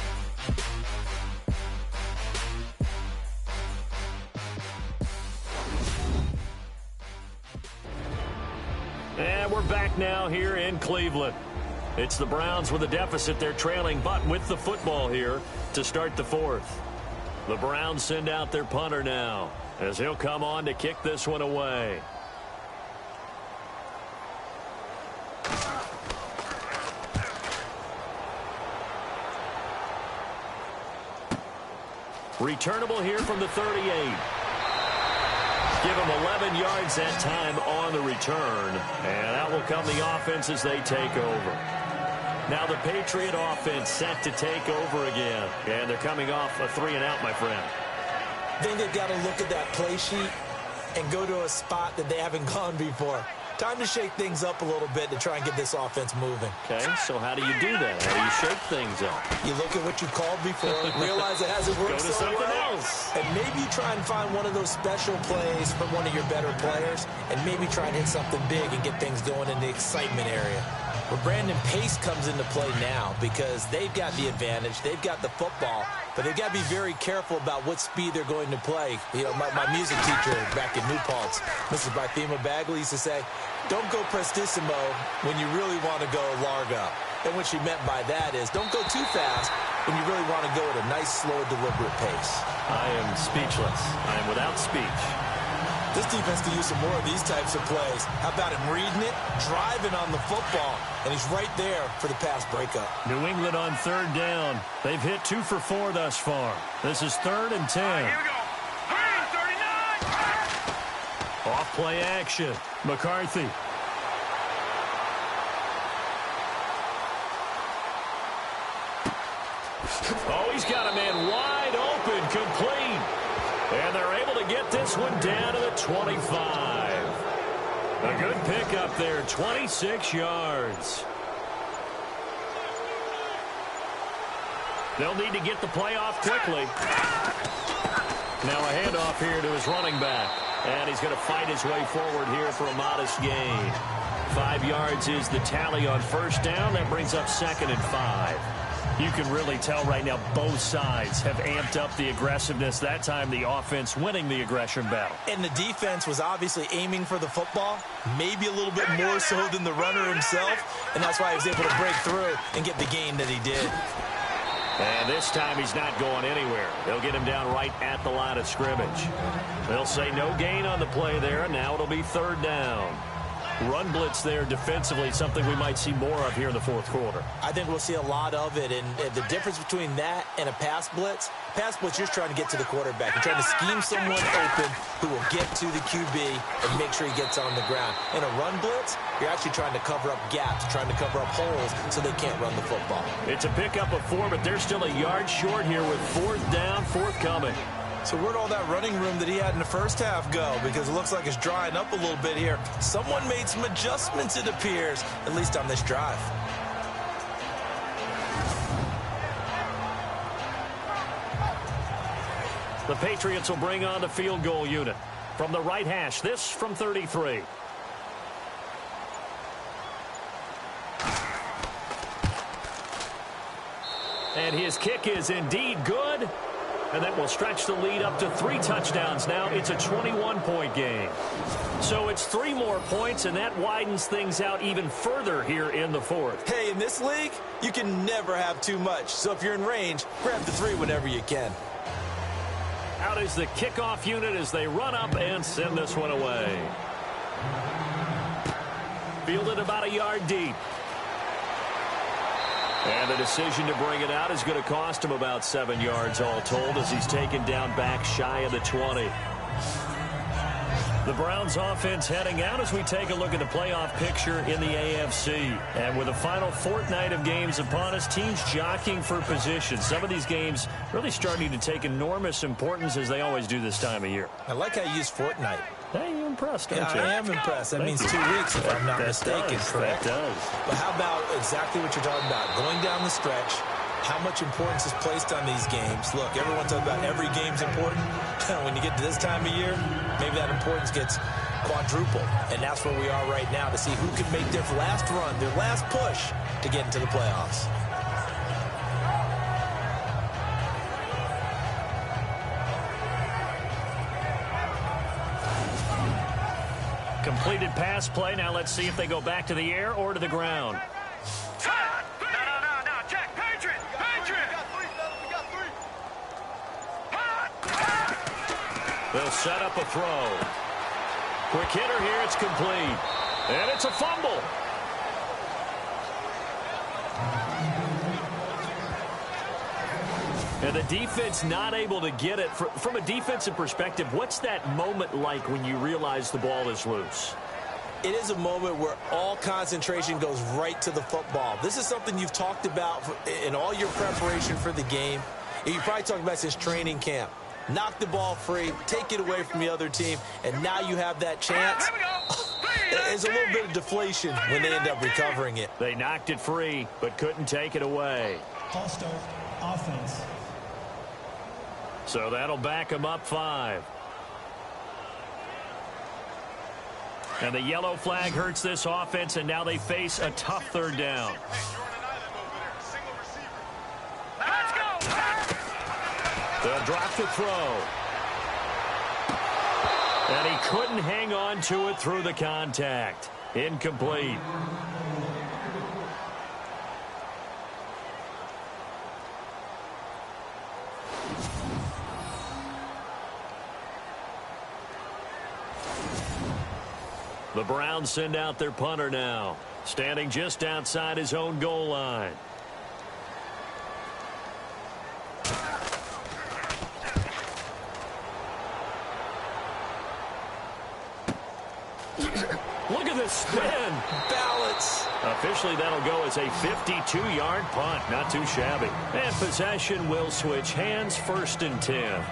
And we're back now here in Cleveland. It's the Browns with a deficit. They're trailing, but with the football here to start the 4th. The Browns send out their punter now as he'll come on to kick this one away. Returnable here from the 38. Give him 11 yards that time on the return. And out will come the offense as they take over. Now the Patriot offense set to take over again. And they're coming off a 3-and-out, my friend. I think they've got to look at that play sheet and go to a spot that they haven't gone before. Time to shake things up a little bit to try and get this offense moving. Okay, so how do you do that? How do you shake things up? You look at what you called before, realize it hasn't worked Go to so something well, else. and maybe try and find one of those special plays from one of your better players, and maybe try and hit something big and get things going in the excitement area. Where Brandon Pace comes into play now because they've got the advantage, they've got the football, but they've got to be very careful about what speed they're going to play. You know, my music teacher back in New Paltz, Mrs. Bythema Bagley, used to say, don't go prestissimo when you really want to go largo. And what she meant by that is don't go too fast when you really want to go at a nice, slow, deliberate pace. I am speechless. I am without speech. This defense could use some more of these types of plays. How about him reading it, driving on the football, and he's right there for the pass breakup. New England on third down. They've hit 2 for 4 thus far. This is 3rd and 10. Here we go. Green, 39. Off play action. McCarthy. Oh, he's got a man wide open, complete. And they're able to get this one down to the 25. A good pickup there, 26 yards. They'll need to get the play off quickly. Now a handoff here to his running back. And he's going to fight his way forward here for a modest gain. 5 yards is the tally on first down. That brings up 2nd and 5. You can really tell right now both sides have amped up the aggressiveness. That time the offense winning the aggression battle. And the defense was obviously aiming for the football, maybe a little bit more so than the runner himself, and that's why he was able to break through and get the gain that he did. And this time he's not going anywhere. They'll get him down right at the line of scrimmage. They'll say no gain on the play there, and now it'll be 3rd down. Run blitz there defensively, something we might see more of here in the 4th quarter. I think we'll see a lot of it, and the difference between that and a pass blitz, you're trying to get to the quarterback. You're trying to scheme someone open who will get to the QB and make sure he gets on the ground. In a run blitz, you're actually trying to cover up gaps, trying to cover up holes so they can't run the football. It's a pickup of 4, but they're still a yard short here with 4th down, forthcoming. So where'd all that running room that he had in the first half go? Because it looks like it's drying up a little bit here. Someone made some adjustments, it appears, at least on this drive. The Patriots will bring on the field goal unit. From the right hash, this from 33. And his kick is indeed good. And that will stretch the lead up to 3 touchdowns now. It's a 21-point game. So it's 3 more points, and that widens things out even further here in the 4th. Hey, in this league, you can never have too much. So if you're in range, grab the 3 whenever you can. Out is the kickoff unit as they run up and send this one away. Fielded about a yard deep. And the decision to bring it out is going to cost him about 7 yards all told as he's taken down back shy of the 20. The Browns offense heading out as we take a look at the playoff picture in the AFC. And with the final fortnight of games upon us, teams jockeying for position. Some of these games really starting to take enormous importance as they always do this time of year. I like how you use fortnight. Hey, you're impressed, aren't you? I am impressed. That means 2 weeks, if I'm not mistaken, correct? That does. But how about exactly what you're talking about? Going down the stretch, how much importance is placed on these games? Look, everyone talks about every game's important. When you get to this time of year, maybe that importance gets quadrupled. And that's where we are right now to see who can make their last run, their last push to get into the playoffs. Completed pass play. Now let's see if they go back to the air or to the ground. No, check. Patriot. We got 3. They'll set up a throw. Quick hitter here. It's complete. And it's a fumble. And the defense not able to get it. From a defensive perspective, what's that moment like when you realize the ball is loose? It is a moment where all concentration goes right to the football. This is something you've talked about in all your preparation for the game. You probably talked about since training camp. Knock the ball free, take it away from the other team, and now you have that chance. There's a little bit of deflation when they end up recovering it. They knocked it free, but couldn't take it away. False start, offense. So that'll back them up 5. And the yellow flag hurts this offense, and now they face a tough 3rd down. Let's go. They'll drop the throw. And he couldn't hang on to it through the contact. Incomplete. The Browns send out their punter now, standing just outside his own goal line. Look at this spin. Balance. Officially, that'll go as a 52-yard punt. Not too shabby. And possession will switch hands, 1st and 10.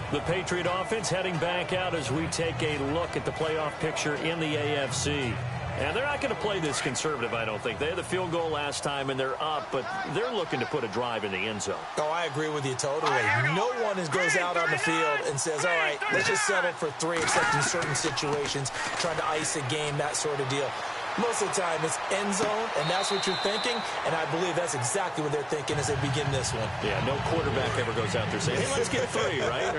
The Patriot offense heading back out as we take a look at the playoff picture in the AFC. And they're not going to play this conservative, I don't think. They had the field goal last time, and they're up, but they're looking to put a drive in the end zone. Oh, I agree with you totally. No one goes out on the field and says, all right, let's just settle for 3, except in certain situations, trying to ice a game, that sort of deal. Most of the time, it's end zone, and that's what you're thinking, and I believe that's exactly what they're thinking as they begin this one. Yeah, no quarterback ever goes out there saying, hey, let's get 3, right?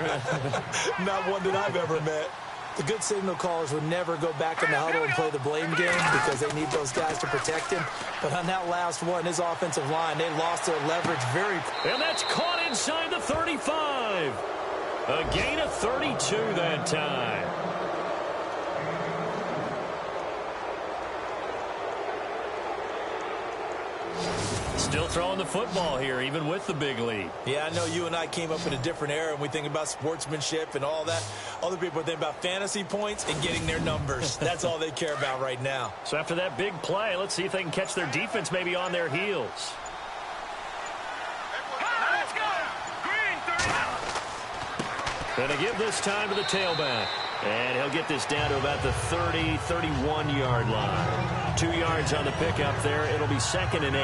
Not one that I've ever met. The good signal callers would never go back in the huddle and play the blame game because they need those guys to protect him. But on that last one, his offensive line, they lost their leverage very quickly. And that's caught inside the 35. A gain of 32 that time. Still throwing the football here, even with the big lead. Yeah, I know you and I came up in a different era, and we think about sportsmanship and all that. Other people think about fantasy points and getting their numbers. That's all they care about right now. So after that big play, let's see if they can catch their defense maybe on their heels. Let's go! Green, 30. And a give this time to the tailback. And he'll get this down to about the 30, 31-yard line. 2 yards on the pickup there. It'll be 2nd and 8.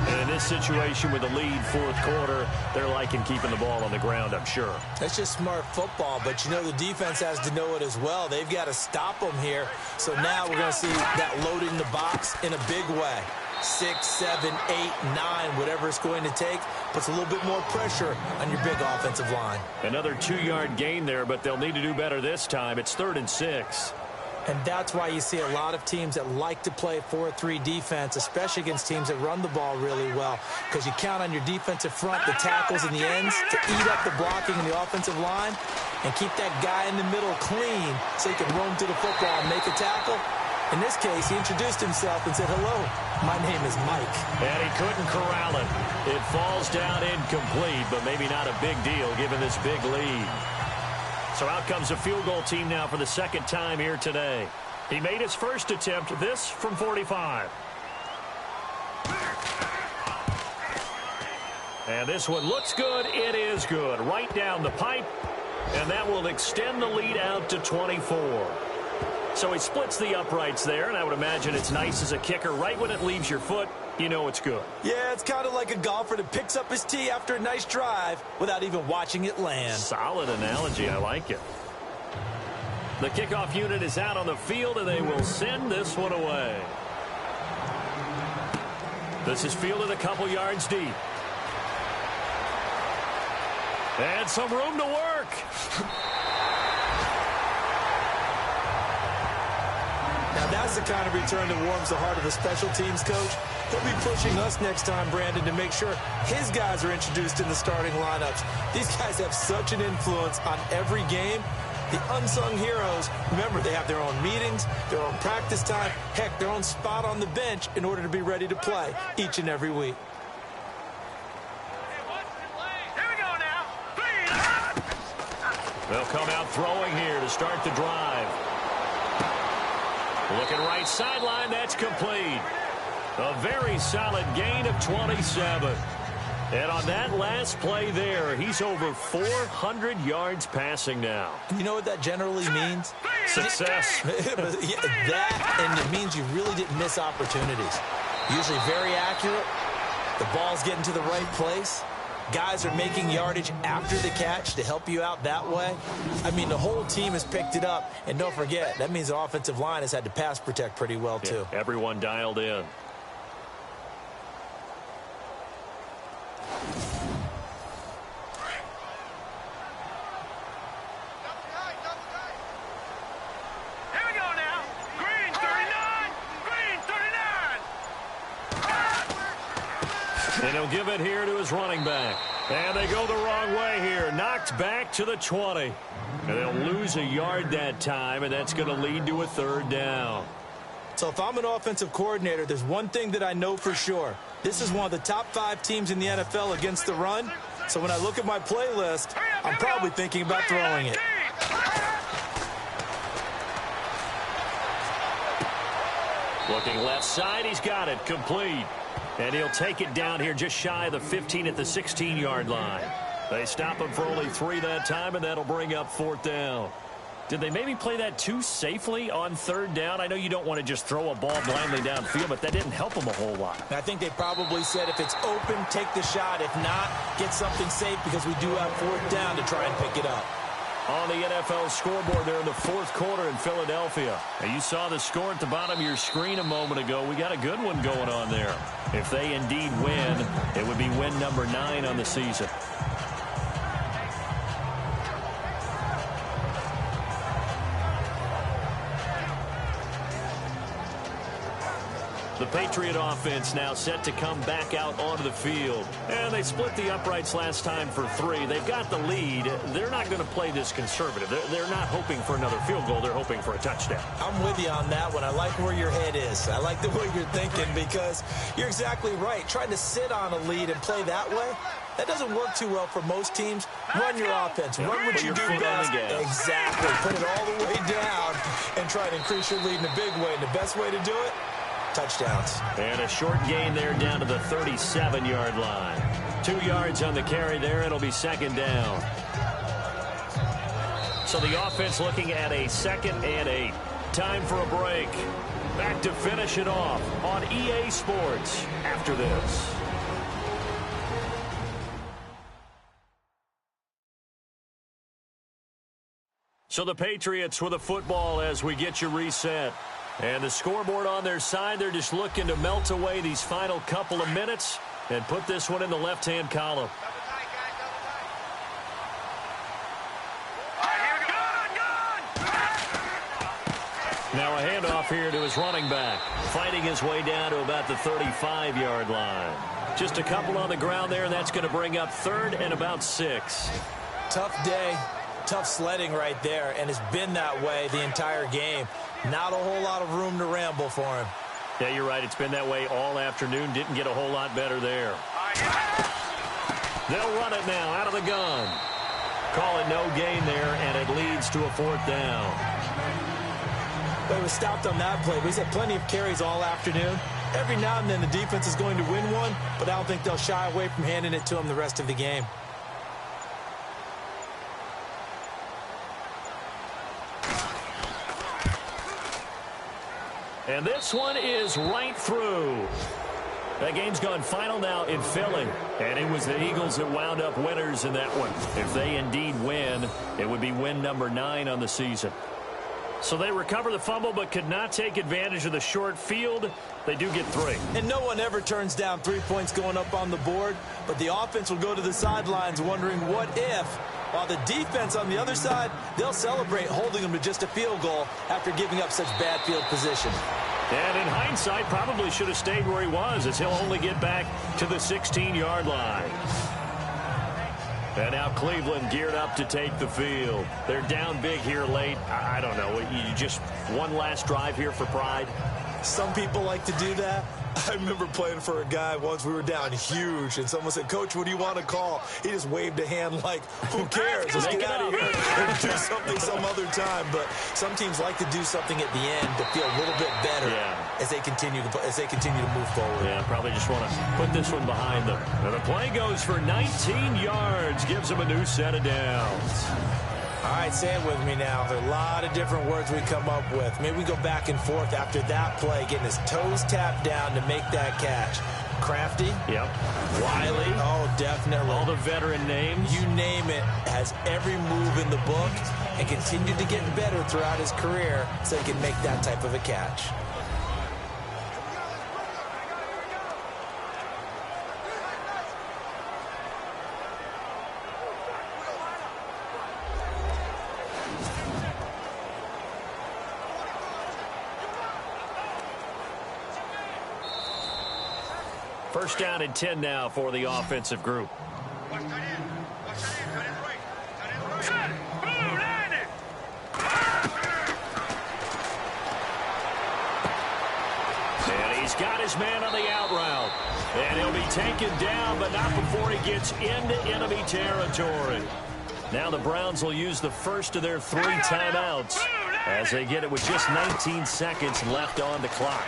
And in this situation with the lead 4th quarter, they're liking keeping the ball on the ground, I'm sure. That's just smart football, but you know the defense has to know it as well. They've got to stop them here. So now we're going to see that loading the box in a big way. 6, 7, 8, 9, whatever it's going to take, puts a little bit more pressure on your big offensive line. Another 2-yard gain there, but they'll need to do better this time. It's 3rd and 6. And that's why you see a lot of teams that like to play 4-3 defense, especially against teams that run the ball really well, because you count on your defensive front, the tackles and the ends, to eat up the blocking in the offensive line and keep that guy in the middle clean so he can roam to the football and make a tackle. In this case, he introduced himself and said, hello, my name is Mike. And he couldn't corral it. It falls down incomplete, but maybe not a big deal given this big lead. So out comes a field goal team now for the 2nd time here today. He made his first attempt, this from 45. And this one looks good. It is good. Right down the pipe. And that will extend the lead out to 24. So he splits the uprights there, and I would imagine it's nice as a kicker. Right when it leaves your foot, you know it's good. Yeah, it's kind of like a golfer that picks up his tee after a nice drive without even watching it land. Solid analogy. I like it. The kickoff unit is out on the field, and they will send this one away. This is fielded a couple yards deep. And some room to work. Now, that's the kind of return that warms the heart of a special teams coach. He'll be pushing us next time, Brandon, to make sure his guys are introduced in the starting lineups. These guys have such an influence on every game. The unsung heroes, remember, they have their own meetings, their own practice time, heck, their own spot on the bench in order to be ready to play each and every week. Here we go now. They'll come out throwing here to start the drive. Looking right sideline, that's complete. A very solid gain of 27. And on that last play there, he's over 400 yards passing now. You know what that generally means? Success. That, and it means you really didn't miss opportunities. Usually very accurate. The ball's getting to the right place. Guys are making yardage after the catch to help you out that way. I mean, the whole team has picked it up. And don't forget, that means the offensive line has had to pass protect pretty well, too. Yeah, everyone dialed in. Here we go now. Green, 39. Green, 39. And he'll give it here to his running back. And they go the wrong way here. Knocked back to the 20. And they'll lose a yard that time, and that's going to lead to a third down. So if I'm an offensive coordinator, there's one thing that I know for sure. This is one of the top 5 teams in the NFL against the run. So when I look at my playlist, I'm probably thinking about throwing it. Looking left side, he's got it, complete. And he'll take it down here just shy of the 15 at the 16-yard line. They stop him for only 3 that time, and that'll bring up 4th down. Did they maybe play that too safely on 3rd down? I know you don't want to just throw a ball blindly downfield, but that didn't help them a whole lot. I think they probably said if it's open, take the shot. If not, get something safe because we do have 4th down to try and pick it up. On the NFL scoreboard there in the 4th quarter in Philadelphia. And you saw the score at the bottom of your screen a moment ago. We got a good one going on there. If they indeed win, it would be win number 9 on the season. The Patriot offense now set to come back out onto the field. And they split the uprights last time for 3. They've got the lead. They're not going to play this conservative. They're not hoping for another field goal. They're hoping for a touchdown. I'm with you on that one. I like where your head is. I like the way you're thinking because you're exactly right. Trying to sit on a lead and play that way, that doesn't work too well for most teams. Run your offense. Run what you do best. Exactly. Put it all the way down and try to increase your lead in a big way. And the best way to do it, touchdowns. And a short gain there down to the 37-yard line. 2 yards on the carry there. It'll be 2nd down. So the offense looking at a 2nd and 8. Time for a break. Back to finish it off on EA Sports after this. So the Patriots with a football as we get you reset. And the scoreboard on their side, they're just looking to melt away these final couple of minutes and put this one in the left-hand column. Now a handoff here to his running back, fighting his way down to about the 35-yard line. Just a couple on the ground there, and that's going to bring up 3rd and about 6. Tough day, tough sledding right there, and it's been that way the entire game. Not a whole lot of room to ramble for him. Yeah, you're right. It's been that way all afternoon. Didn't get a whole lot better there. They'll run it now out of the gun. Call it no gain there, and it leads to a 4th down. But it was stopped on that play. He's had plenty of carries all afternoon. Every now and then the defense is going to win one, but I don't think they'll shy away from handing it to him the rest of the game. And this one is right through. That game's gone final now in Philly. And it was the Eagles that wound up winners in that one. If they indeed win, it would be win number 9 on the season. So they recover the fumble but could not take advantage of the short field. They do get 3. And no one ever turns down 3 points going up on the board. But the offense will go to the sidelines wondering what if. While the defense on the other side, they'll celebrate holding them to just a field goal after giving up such bad field position. And in hindsight, probably should have stayed where he was, as he'll only get back to the 16-yard line. And now Cleveland geared up to take the field. They're down big here late. I don't know. You just one last drive here for pride? Some people like to do that. I remember playing for a guy once. We were down huge, and someone said, "Coach, what do you want to call?" He just waved a hand like, who cares? Let's get out of here and do something some other time. But some teams like to do something at the end to feel a little bit better as they continue to move forward. Yeah, probably just want to put this one behind them. And the play goes for 19 yards, gives them a new set of downs. All right, say it with me now. There are a lot of different words we come up with. Maybe we go back and forth after that play, getting his toes tapped down to make that catch. Crafty. Yep. Wiley. Oh, definitely. All the veteran names. You name it. Has every move in the book and continued to get better throughout his career so he can make that type of a catch. First down and 10 now for the offensive group. surprise man on the out route. And he'll be taken down, but not before he gets into enemy territory. Now the Browns will use the first of their 3 timeouts as they get it with just 19 seconds left on the clock.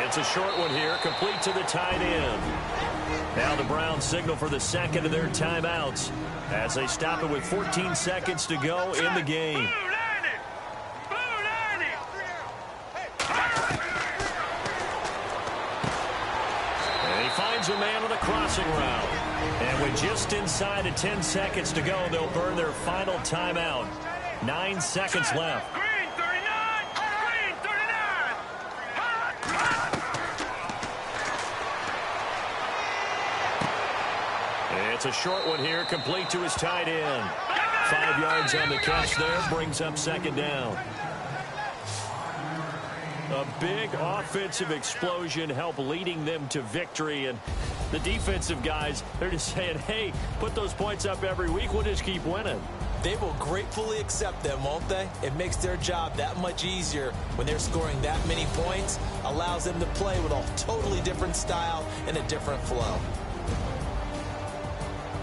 It's a short one here, complete to the tight end. Now the Browns signal for the second of their timeouts as they stop it with 14 seconds to go in the game. And he finds a man on the crossing route. And with just inside of 10 seconds to go, they'll burn their final timeout. 9 seconds left. Green 39! Green 39! It's a short one here, complete to his tight end. 5 yards on the catch there, brings up second down. A big offensive explosion helped leading them to victory. And the defensive guys, they're just saying, hey, put those points up every week. We'll just keep winning. They will gratefully accept them, won't they? It makes their job that much easier when they're scoring that many points. Allows them to play with a totally different style and a different flow.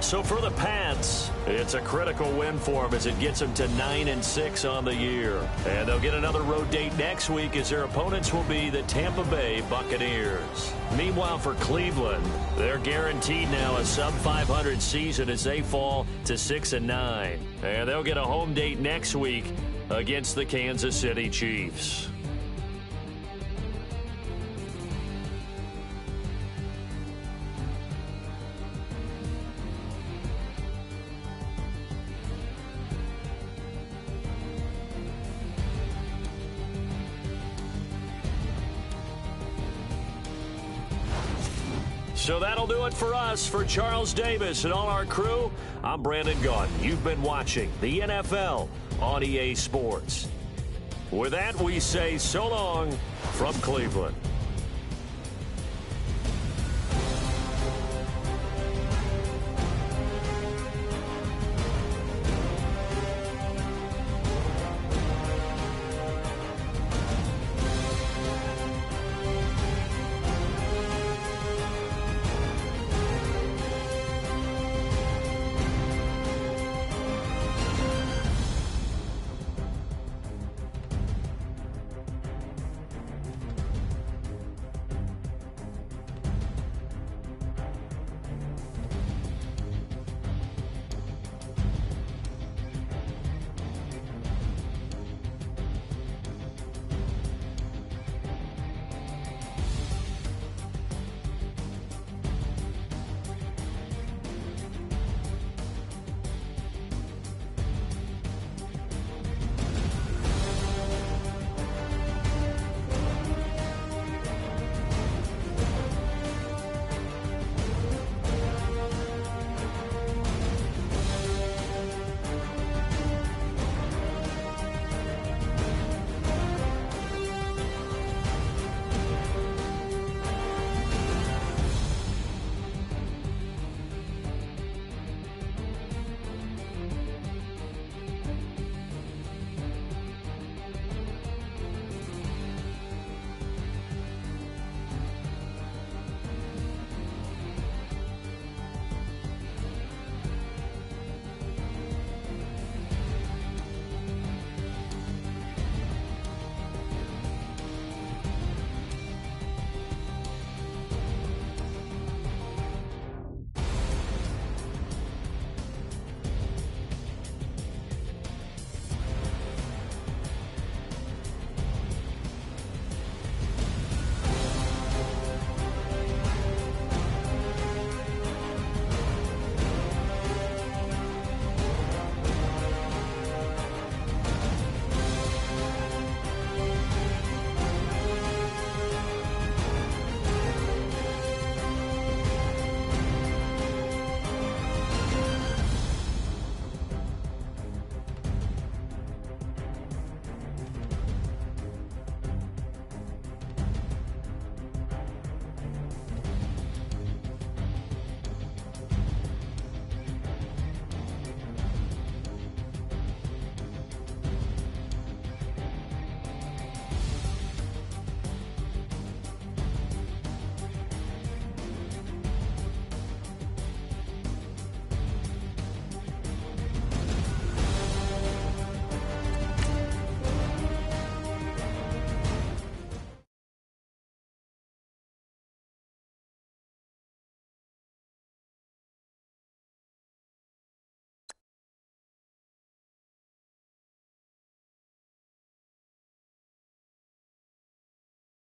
So for the Pats, it's a critical win for them as it gets them to 9-6 on the year. And they'll get another road date next week as their opponents will be the Tampa Bay Buccaneers. Meanwhile, for Cleveland, they're guaranteed now a sub-500 season as they fall to 6-9. And they'll get a home date next week against the Kansas City Chiefs. So that'll do it for us. For Charles Davis and all our crew, I'm Brandon Gaudin. You've been watching the NFL on EA Sports. With that, we say so long from Cleveland.